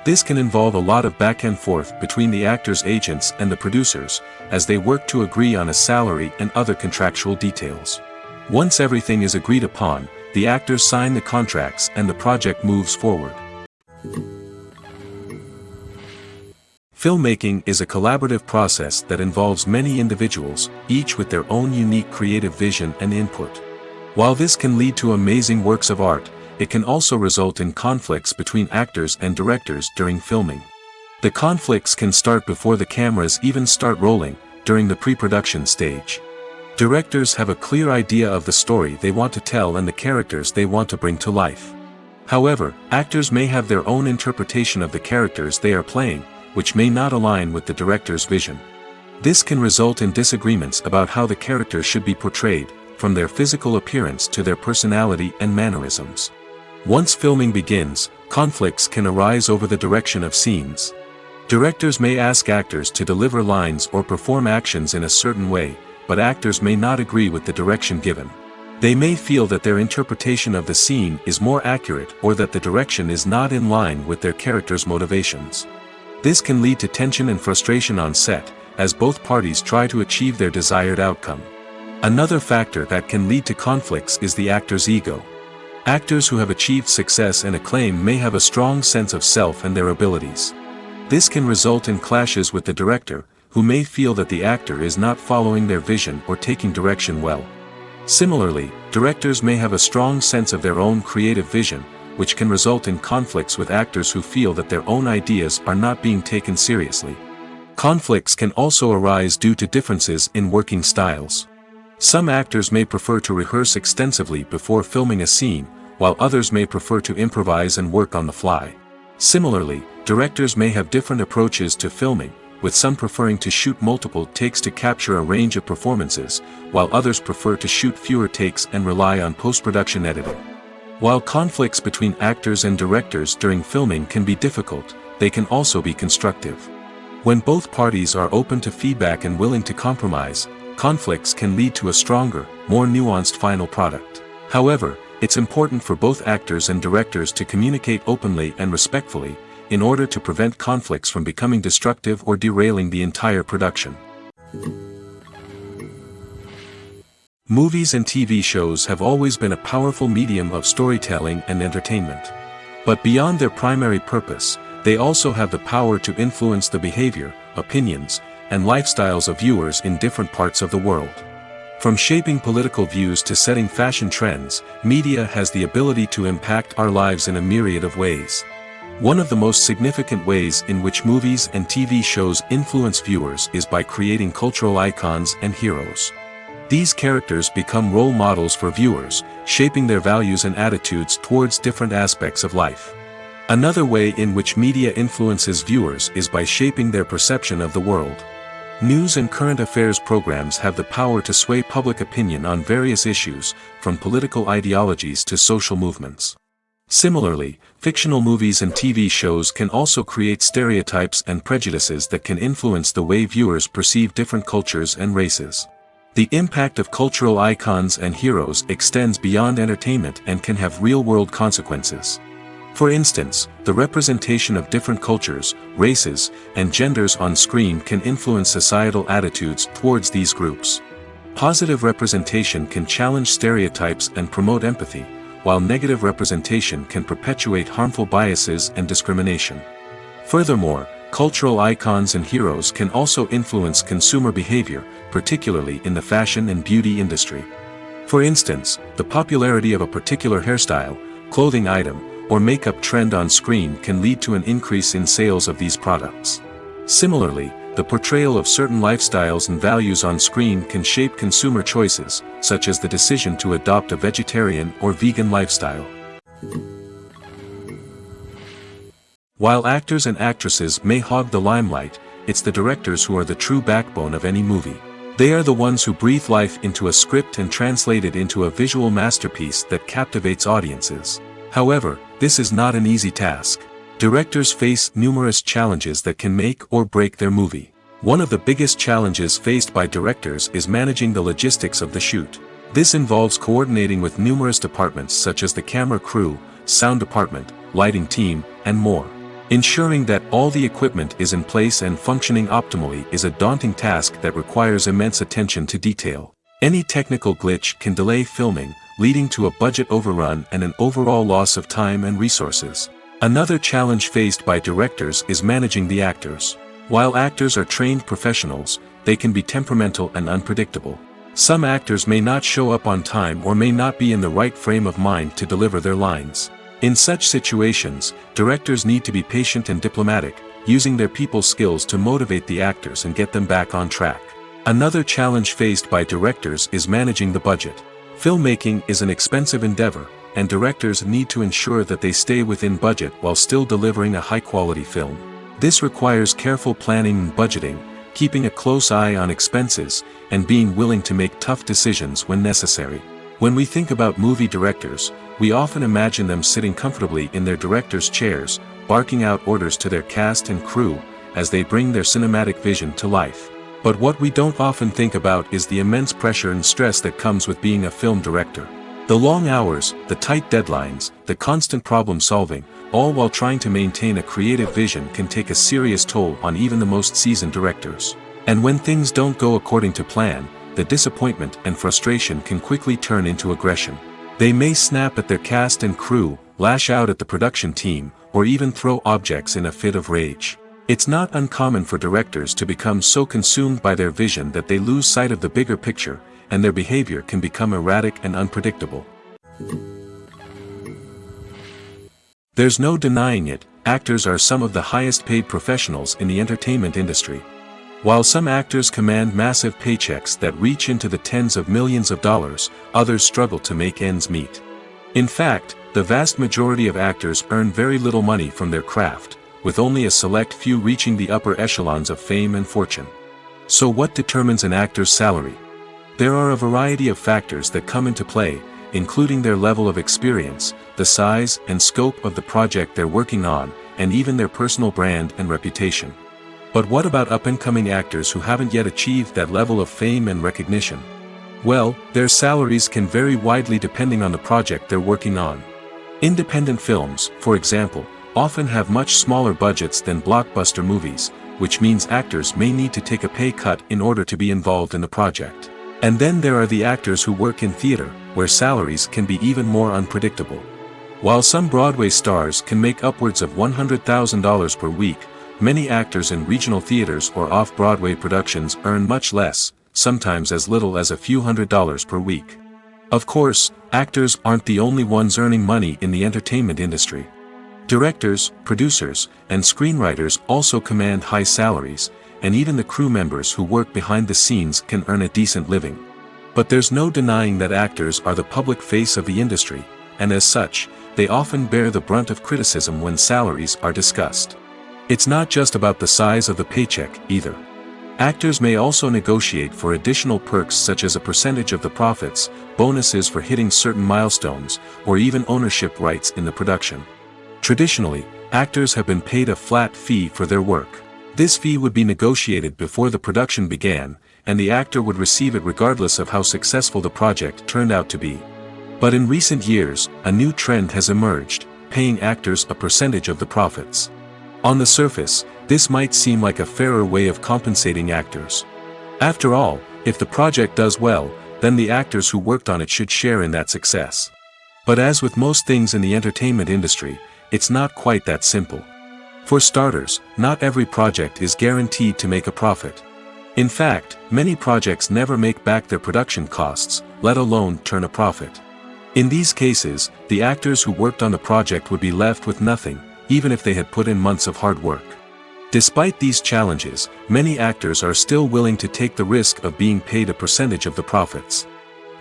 This can involve a lot of back and forth between the actors' agents and the producers, as they work to agree on a salary and other contractual details. Once everything is agreed upon, the actors sign the contracts and the project moves forward. Filmmaking is a collaborative process that involves many individuals, each with their own unique creative vision and input. While this can lead to amazing works of art, it can also result in conflicts between actors and directors during filming. The conflicts can start before the cameras even start rolling, during the pre-production stage. Directors have a clear idea of the story they want to tell and the characters they want to bring to life. However, actors may have their own interpretation of the characters they are playing, which may not align with the director's vision. This can result in disagreements about how the character should be portrayed, from their physical appearance to their personality and mannerisms. Once filming begins, conflicts can arise over the direction of scenes. Directors may ask actors to deliver lines or perform actions in a certain way, but actors may not agree with the direction given. They may feel that their interpretation of the scene is more accurate or that the direction is not in line with their character's motivations. This can lead to tension and frustration on set, as both parties try to achieve their desired outcome. Another factor that can lead to conflicts is the actor's ego. Actors who have achieved success and acclaim may have a strong sense of self and their abilities. This can result in clashes with the director, who may feel that the actor is not following their vision or taking direction well. Similarly, directors may have a strong sense of their own creative vision, which can result in conflicts with actors who feel that their own ideas are not being taken seriously. Conflicts can also arise due to differences in working styles. Some actors may prefer to rehearse extensively before filming a scene, while others may prefer to improvise and work on the fly. Similarly, directors may have different approaches to filming, with some preferring to shoot multiple takes to capture a range of performances, while others prefer to shoot fewer takes and rely on post-production editing. While conflicts between actors and directors during filming can be difficult, they can also be constructive. When both parties are open to feedback and willing to compromise, conflicts can lead to a stronger, more nuanced final product. However, it's important for both actors and directors to communicate openly and respectfully, in order to prevent conflicts from becoming destructive or derailing the entire production. Movies and TV shows have always been a powerful medium of storytelling and entertainment. But beyond their primary purpose, they also have the power to influence the behavior, opinions, and lifestyles of viewers in different parts of the world. From shaping political views to setting fashion trends, media has the ability to impact our lives in a myriad of ways. One of the most significant ways in which movies and TV shows influence viewers is by creating cultural icons and heroes. These characters become role models for viewers, shaping their values and attitudes towards different aspects of life. Another way in which media influences viewers is by shaping their perception of the world. News and current affairs programs have the power to sway public opinion on various issues, from political ideologies to social movements. Similarly, fictional movies and TV shows can also create stereotypes and prejudices that can influence the way viewers perceive different cultures and races. The impact of cultural icons and heroes extends beyond entertainment and can have real-world consequences. For instance, the representation of different cultures, races, and genders on screen can influence societal attitudes towards these groups. Positive representation can challenge stereotypes and promote empathy, while negative representation can perpetuate harmful biases and discrimination. Furthermore, cultural icons and heroes can also influence consumer behavior, particularly in the fashion and beauty industry. For instance, the popularity of a particular hairstyle, clothing item, or makeup trend on screen can lead to an increase in sales of these products. Similarly, the portrayal of certain lifestyles and values on screen can shape consumer choices, such as the decision to adopt a vegetarian or vegan lifestyle. While actors and actresses may hog the limelight, it's the directors who are the true backbone of any movie. They are the ones who breathe life into a script and translate it into a visual masterpiece that captivates audiences. However, this is not an easy task. Directors face numerous challenges that can make or break their movie. One of the biggest challenges faced by directors is managing the logistics of the shoot. This involves coordinating with numerous departments such as the camera crew, sound department, lighting team, and more. Ensuring that all the equipment is in place and functioning optimally is a daunting task that requires immense attention to detail. Any technical glitch can delay filming, leading to a budget overrun and an overall loss of time and resources. Another challenge faced by directors is managing the actors. While actors are trained professionals, they can be temperamental and unpredictable. Some actors may not show up on time or may not be in the right frame of mind to deliver their lines. In such situations, directors need to be patient and diplomatic, using their people skills to motivate the actors and get them back on track. Another challenge faced by directors is managing the budget. Filmmaking is an expensive endeavor, and directors need to ensure that they stay within budget while still delivering a high-quality film. This requires careful planning and budgeting, keeping a close eye on expenses, and being willing to make tough decisions when necessary. When we think about movie directors, we often imagine them sitting comfortably in their director's chairs, barking out orders to their cast and crew, as they bring their cinematic vision to life. But what we don't often think about is the immense pressure and stress that comes with being a film director. The long hours, the tight deadlines, the constant problem solving, all while trying to maintain a creative vision can take a serious toll on even the most seasoned directors. And when things don't go according to plan, the disappointment and frustration can quickly turn into aggression. They may snap at their cast and crew, lash out at the production team, or even throw objects in a fit of rage. It's not uncommon for directors to become so consumed by their vision that they lose sight of the bigger picture, and their behavior can become erratic and unpredictable. There's no denying it, actors are some of the highest paid professionals in the entertainment industry. While some actors command massive paychecks that reach into the tens of millions of dollars, others struggle to make ends meet. In fact, the vast majority of actors earn very little money from their craft, with only a select few reaching the upper echelons of fame and fortune. So what determines an actor's salary? There are a variety of factors that come into play, including their level of experience, the size and scope of the project they're working on, and even their personal brand and reputation. But what about up-and-coming actors who haven't yet achieved that level of fame and recognition? Well, their salaries can vary widely depending on the project they're working on. Independent films, for example, often have much smaller budgets than blockbuster movies, which means actors may need to take a pay cut in order to be involved in the project. And then there are the actors who work in theater, where salaries can be even more unpredictable. While some Broadway stars can make upwards of $100,000 per week, many actors in regional theaters or off-Broadway productions earn much less, sometimes as little as a few $100s per week. Of course, actors aren't the only ones earning money in the entertainment industry. Directors, producers, and screenwriters also command high salaries, and even the crew members who work behind the scenes can earn a decent living. But there's no denying that actors are the public face of the industry, and as such, they often bear the brunt of criticism when salaries are discussed. It's not just about the size of the paycheck, either. Actors may also negotiate for additional perks such as a percentage of the profits, bonuses for hitting certain milestones, or even ownership rights in the production. Traditionally, actors have been paid a flat fee for their work. This fee would be negotiated before the production began, and the actor would receive it regardless of how successful the project turned out to be. But in recent years, a new trend has emerged, paying actors a percentage of the profits. On the surface, this might seem like a fairer way of compensating actors. After all, if the project does well, then the actors who worked on it should share in that success. But as with most things in the entertainment industry, it's not quite that simple. For starters, not every project is guaranteed to make a profit. In fact, many projects never make back their production costs, let alone turn a profit. In these cases, the actors who worked on the project would be left with nothing, even if they had put in months of hard work. Despite these challenges, many actors are still willing to take the risk of being paid a percentage of the profits.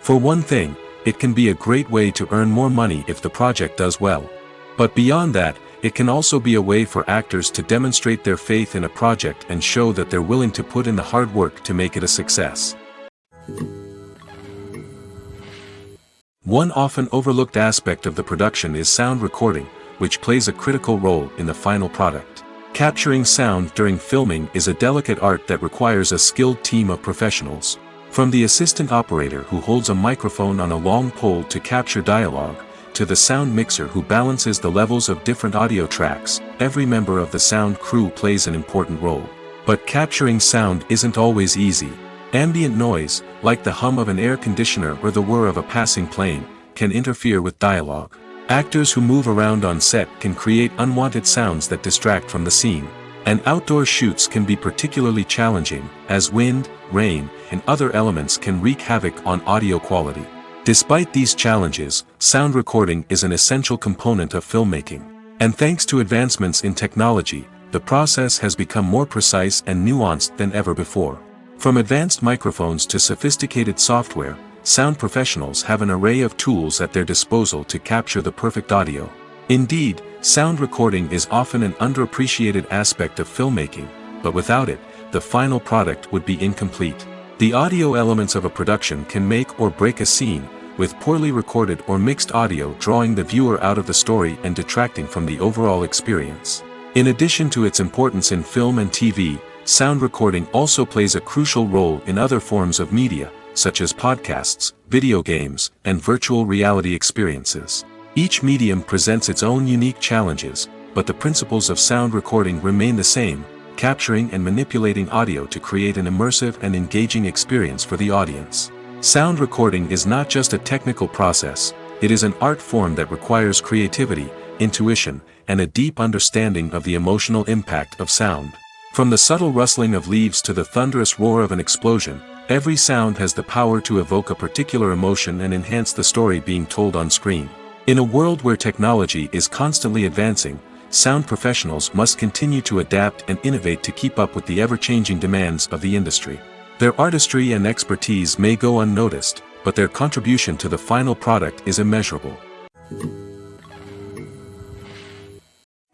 For one thing, it can be a great way to earn more money if the project does well. But beyond that, it can also be a way for actors to demonstrate their faith in a project and show that they're willing to put in the hard work to make it a success. One often overlooked aspect of the production is sound recording, which plays a critical role in the final product. Capturing sound during filming is a delicate art that requires a skilled team of professionals. From the assistant operator who holds a microphone on a long pole to capture dialogue, to the sound mixer who balances the levels of different audio tracks, every member of the sound crew plays an important role. But capturing sound isn't always easy. Ambient noise, like the hum of an air conditioner or the whir of a passing plane, can interfere with dialogue. Actors who move around on set can create unwanted sounds that distract from the scene. And outdoor shoots can be particularly challenging, as wind, rain, and other elements can wreak havoc on audio quality. Despite these challenges, sound recording is an essential component of filmmaking. And thanks to advancements in technology, the process has become more precise and nuanced than ever before. From advanced microphones to sophisticated software, sound professionals have an array of tools at their disposal to capture the perfect audio. Indeed, sound recording is often an underappreciated aspect of filmmaking, but without it, the final product would be incomplete. The audio elements of a production can make or break a scene, with poorly recorded or mixed audio drawing the viewer out of the story and detracting from the overall experience. In addition to its importance in film and TV, sound recording also plays a crucial role in other forms of media, such as podcasts, video games, and virtual reality experiences. Each medium presents its own unique challenges, but the principles of sound recording remain the same, capturing and manipulating audio to create an immersive and engaging experience for the audience. Sound recording is not just a technical process, it is an art form that requires creativity, intuition, and a deep understanding of the emotional impact of sound. From the subtle rustling of leaves to the thunderous roar of an explosion, every sound has the power to evoke a particular emotion and enhance the story being told on screen. In a world where technology is constantly advancing, sound professionals must continue to adapt and innovate to keep up with the ever-changing demands of the industry. Their artistry and expertise may go unnoticed, but their contribution to the final product is immeasurable.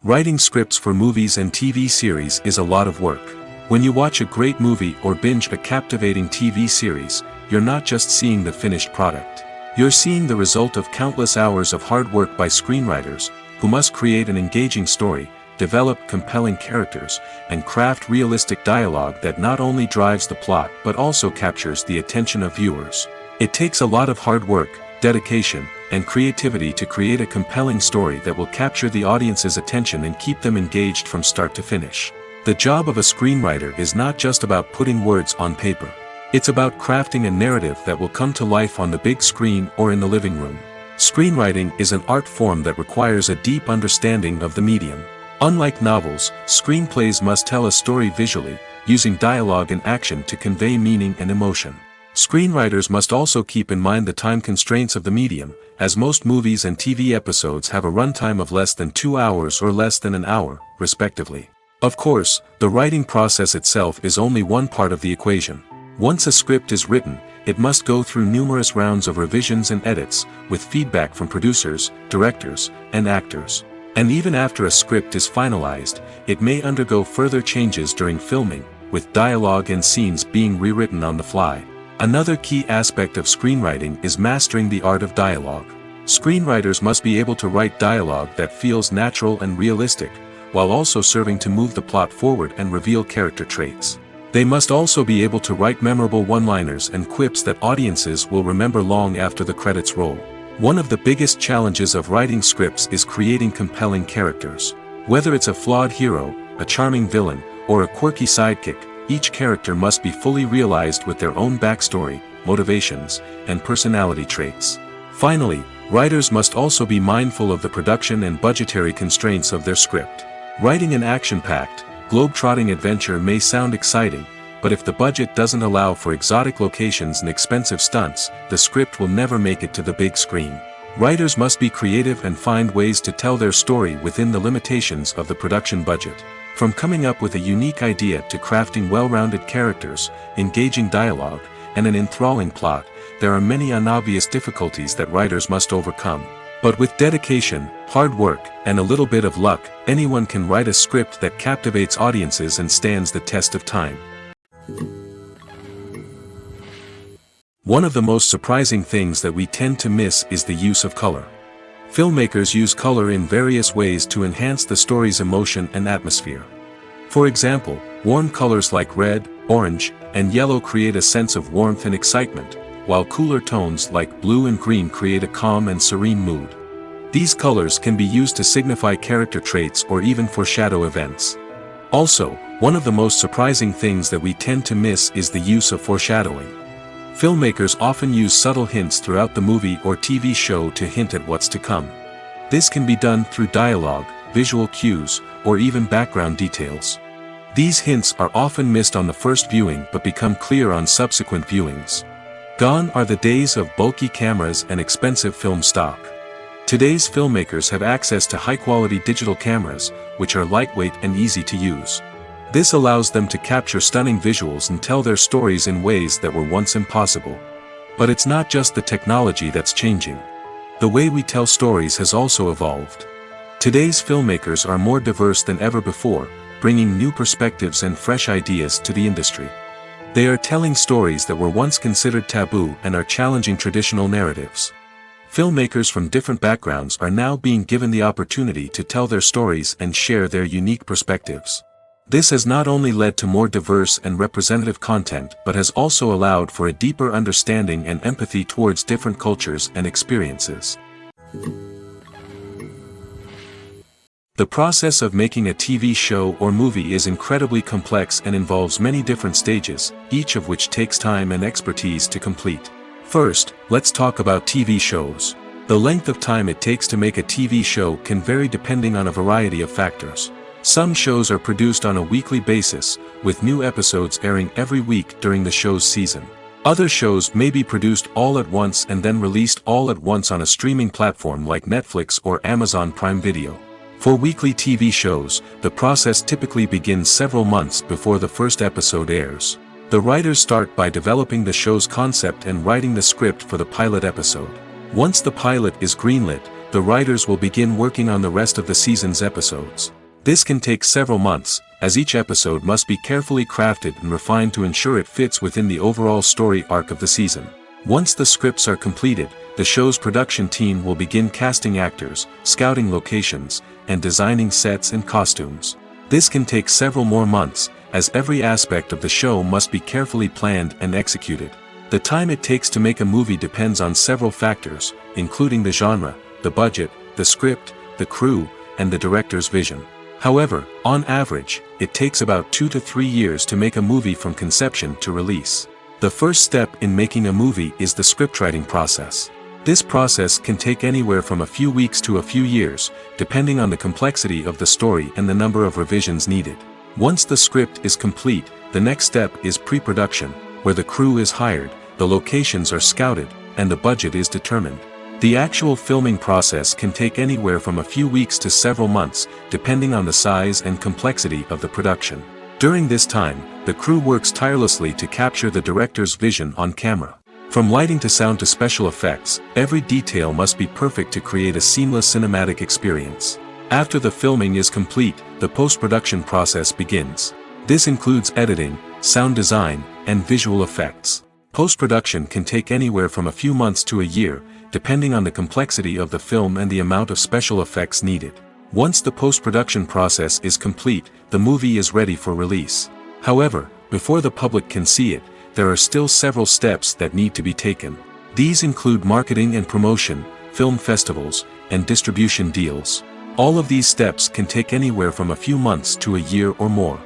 Writing scripts for movies and TV series is a lot of work. When you watch a great movie or binge a captivating TV series, you're not just seeing the finished product. You're seeing the result of countless hours of hard work by screenwriters, who must create an engaging story, develop compelling characters, and craft realistic dialogue that not only drives the plot but also captures the attention of viewers. It takes a lot of hard work, dedication, and creativity to create a compelling story that will capture the audience's attention and keep them engaged from start to finish. The job of a screenwriter is not just about putting words on paper. It's about crafting a narrative that will come to life on the big screen or in the living room. Screenwriting is an art form that requires a deep understanding of the medium. Unlike novels, screenplays must tell a story visually, using dialogue and action to convey meaning and emotion. Screenwriters must also keep in mind the time constraints of the medium, as most movies and TV episodes have a runtime of less than 2 hours or less than an hour, respectively. Of course, the writing process itself is only one part of the equation. Once a script is written, it must go through numerous rounds of revisions and edits, with feedback from producers, directors, and actors. And even after a script is finalized, it may undergo further changes during filming, with dialogue and scenes being rewritten on the fly. Another key aspect of screenwriting is mastering the art of dialogue. Screenwriters must be able to write dialogue that feels natural and realistic, while also serving to move the plot forward and reveal character traits. They must also be able to write memorable one-liners and quips that audiences will remember long after the credits roll. One of the biggest challenges of writing scripts is creating compelling characters. Whether it's a flawed hero, a charming villain, or a quirky sidekick, each character must be fully realized with their own backstory, motivations, and personality traits. Finally, writers must also be mindful of the production and budgetary constraints of their script. Writing an action-packed, globe-trotting adventure may sound exciting, but if the budget doesn't allow for exotic locations and expensive stunts, the script will never make it to the big screen. Writers must be creative and find ways to tell their story within the limitations of the production budget. From coming up with a unique idea to crafting well-rounded characters, engaging dialogue, and an enthralling plot, there are many unobvious difficulties that writers must overcome. But with dedication, hard work, and a little bit of luck, anyone can write a script that captivates audiences and stands the test of time. One of the most surprising things that we tend to miss is the use of color. Filmmakers use color in various ways to enhance the story's emotion and atmosphere. For example, warm colors like red, orange, and yellow create a sense of warmth and excitement, while cooler tones like blue and green create a calm and serene mood. These colors can be used to signify character traits or even foreshadow events. Also, one of the most surprising things that we tend to miss is the use of foreshadowing. Filmmakers often use subtle hints throughout the movie or TV show to hint at what's to come. This can be done through dialogue, visual cues, or even background details. These hints are often missed on the first viewing but become clear on subsequent viewings. Gone are the days of bulky cameras and expensive film stock. Today's filmmakers have access to high-quality digital cameras, which are lightweight and easy to use. This allows them to capture stunning visuals and tell their stories in ways that were once impossible. But it's not just the technology that's changing. The way we tell stories has also evolved. Today's filmmakers are more diverse than ever before, bringing new perspectives and fresh ideas to the industry. They are telling stories that were once considered taboo and are challenging traditional narratives. Filmmakers from different backgrounds are now being given the opportunity to tell their stories and share their unique perspectives. This has not only led to more diverse and representative content but has also allowed for a deeper understanding and empathy towards different cultures and experiences. The process of making a TV show or movie is incredibly complex and involves many different stages, each of which takes time and expertise to complete. First, let's talk about TV shows. The length of time it takes to make a TV show can vary depending on a variety of factors. Some shows are produced on a weekly basis, with new episodes airing every week during the show's season. Other shows may be produced all at once and then released all at once on a streaming platform like Netflix or Amazon Prime Video. For weekly TV shows, the process typically begins several months before the first episode airs. The writers start by developing the show's concept and writing the script for the pilot episode. Once the pilot is greenlit, the writers will begin working on the rest of the season's episodes. This can take several months, as each episode must be carefully crafted and refined to ensure it fits within the overall story arc of the season. Once the scripts are completed, the show's production team will begin casting actors, scouting locations, and designing sets and costumes. This can take several more months, as every aspect of the show must be carefully planned and executed. The time it takes to make a movie depends on several factors, including the genre, the budget, the script, the crew, and the director's vision. However, on average, it takes about 2 to 3 years to make a movie from conception to release. The first step in making a movie is the scriptwriting process. This process can take anywhere from a few weeks to a few years, depending on the complexity of the story and the number of revisions needed. Once the script is complete, the next step is pre-production, where the crew is hired, the locations are scouted, and the budget is determined. The actual filming process can take anywhere from a few weeks to several months, depending on the size and complexity of the production. During this time, the crew works tirelessly to capture the director's vision on camera. From lighting to sound to special effects, every detail must be perfect to create a seamless cinematic experience. After the filming is complete, the post-production process begins. This includes editing, sound design, and visual effects. Post-production can take anywhere from a few months to a year, depending on the complexity of the film and the amount of special effects needed. Once the post-production process is complete, the movie is ready for release. However, before the public can see it, there are still several steps that need to be taken. These include marketing and promotion, film festivals, and distribution deals. All of these steps can take anywhere from a few months to a year or more.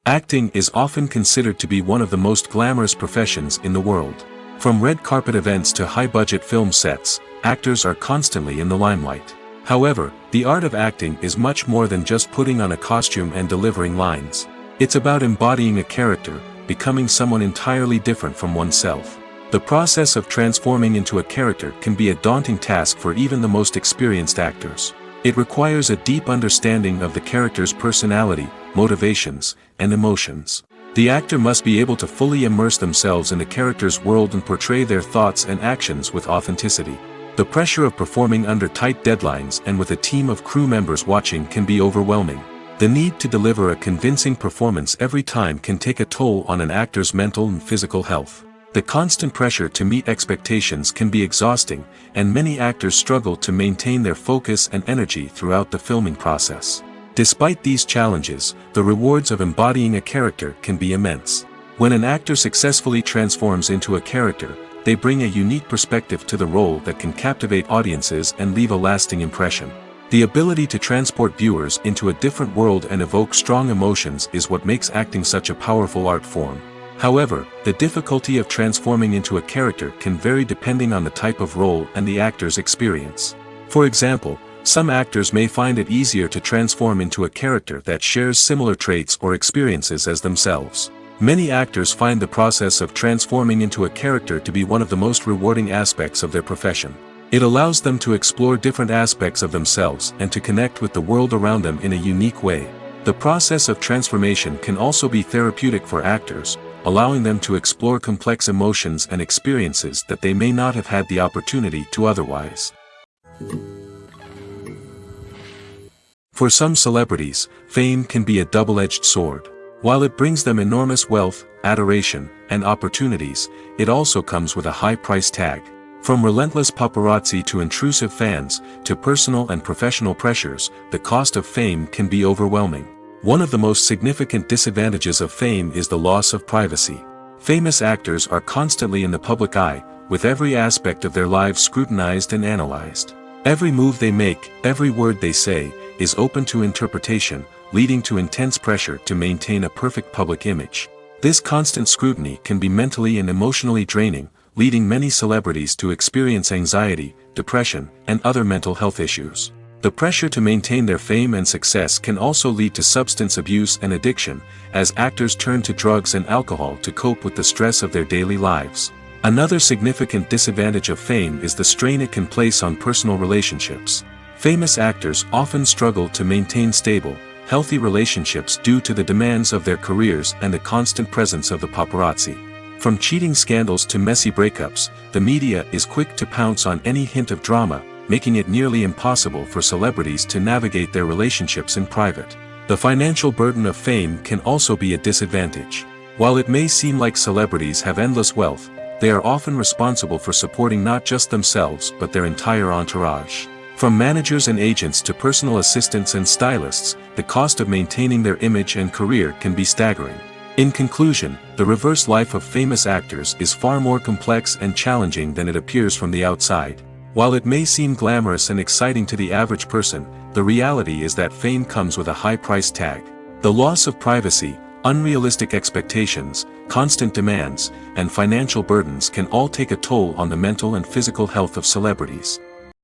Acting is often considered to be one of the most glamorous professions in the world. From red carpet events to high-budget film sets, actors are constantly in the limelight. However, the art of acting is much more than just putting on a costume and delivering lines. It's about embodying a character, becoming someone entirely different from oneself. The process of transforming into a character can be a daunting task for even the most experienced actors. It requires a deep understanding of the character's personality, motivations, and emotions. The actor must be able to fully immerse themselves in the character's world and portray their thoughts and actions with authenticity. The pressure of performing under tight deadlines and with a team of crew members watching can be overwhelming. The need to deliver a convincing performance every time can take a toll on an actor's mental and physical health. The constant pressure to meet expectations can be exhausting, and many actors struggle to maintain their focus and energy throughout the filming process. Despite these challenges, the rewards of embodying a character can be immense. When an actor successfully transforms into a character, they bring a unique perspective to the role that can captivate audiences and leave a lasting impression. The ability to transport viewers into a different world and evoke strong emotions is what makes acting such a powerful art form. However, the difficulty of transforming into a character can vary depending on the type of role and the actor's experience. For example, some actors may find it easier to transform into a character that shares similar traits or experiences as themselves. Many actors find the process of transforming into a character to be one of the most rewarding aspects of their profession. It allows them to explore different aspects of themselves and to connect with the world around them in a unique way. The process of transformation can also be therapeutic for actors, allowing them to explore complex emotions and experiences that they may not have had the opportunity to otherwise. For some celebrities, fame can be a double-edged sword. While it brings them enormous wealth, adoration, and opportunities, it also comes with a high price tag. From relentless paparazzi to intrusive fans, to personal and professional pressures, the cost of fame can be overwhelming. One of the most significant disadvantages of fame is the loss of privacy. Famous actors are constantly in the public eye, with every aspect of their lives scrutinized and analyzed. Every move they make, every word they say, is open to interpretation, leading to intense pressure to maintain a perfect public image. This constant scrutiny can be mentally and emotionally draining, leading many celebrities to experience anxiety, depression, and other mental health issues. The pressure to maintain their fame and success can also lead to substance abuse and addiction, as actors turn to drugs and alcohol to cope with the stress of their daily lives. Another significant disadvantage of fame is the strain it can place on personal relationships. Famous actors often struggle to maintain stable, healthy relationships due to the demands of their careers and the constant presence of the paparazzi. From cheating scandals to messy breakups, the media is quick to pounce on any hint of drama, making it nearly impossible for celebrities to navigate their relationships in private. The financial burden of fame can also be a disadvantage. While it may seem like celebrities have endless wealth, they are often responsible for supporting not just themselves but their entire entourage. From managers and agents to personal assistants and stylists, the cost of maintaining their image and career can be staggering. In conclusion, the reverse life of famous actors is far more complex and challenging than it appears from the outside. While it may seem glamorous and exciting to the average person, the reality is that fame comes with a high price tag. The loss of privacy, unrealistic expectations, constant demands, and financial burdens can all take a toll on the mental and physical health of celebrities.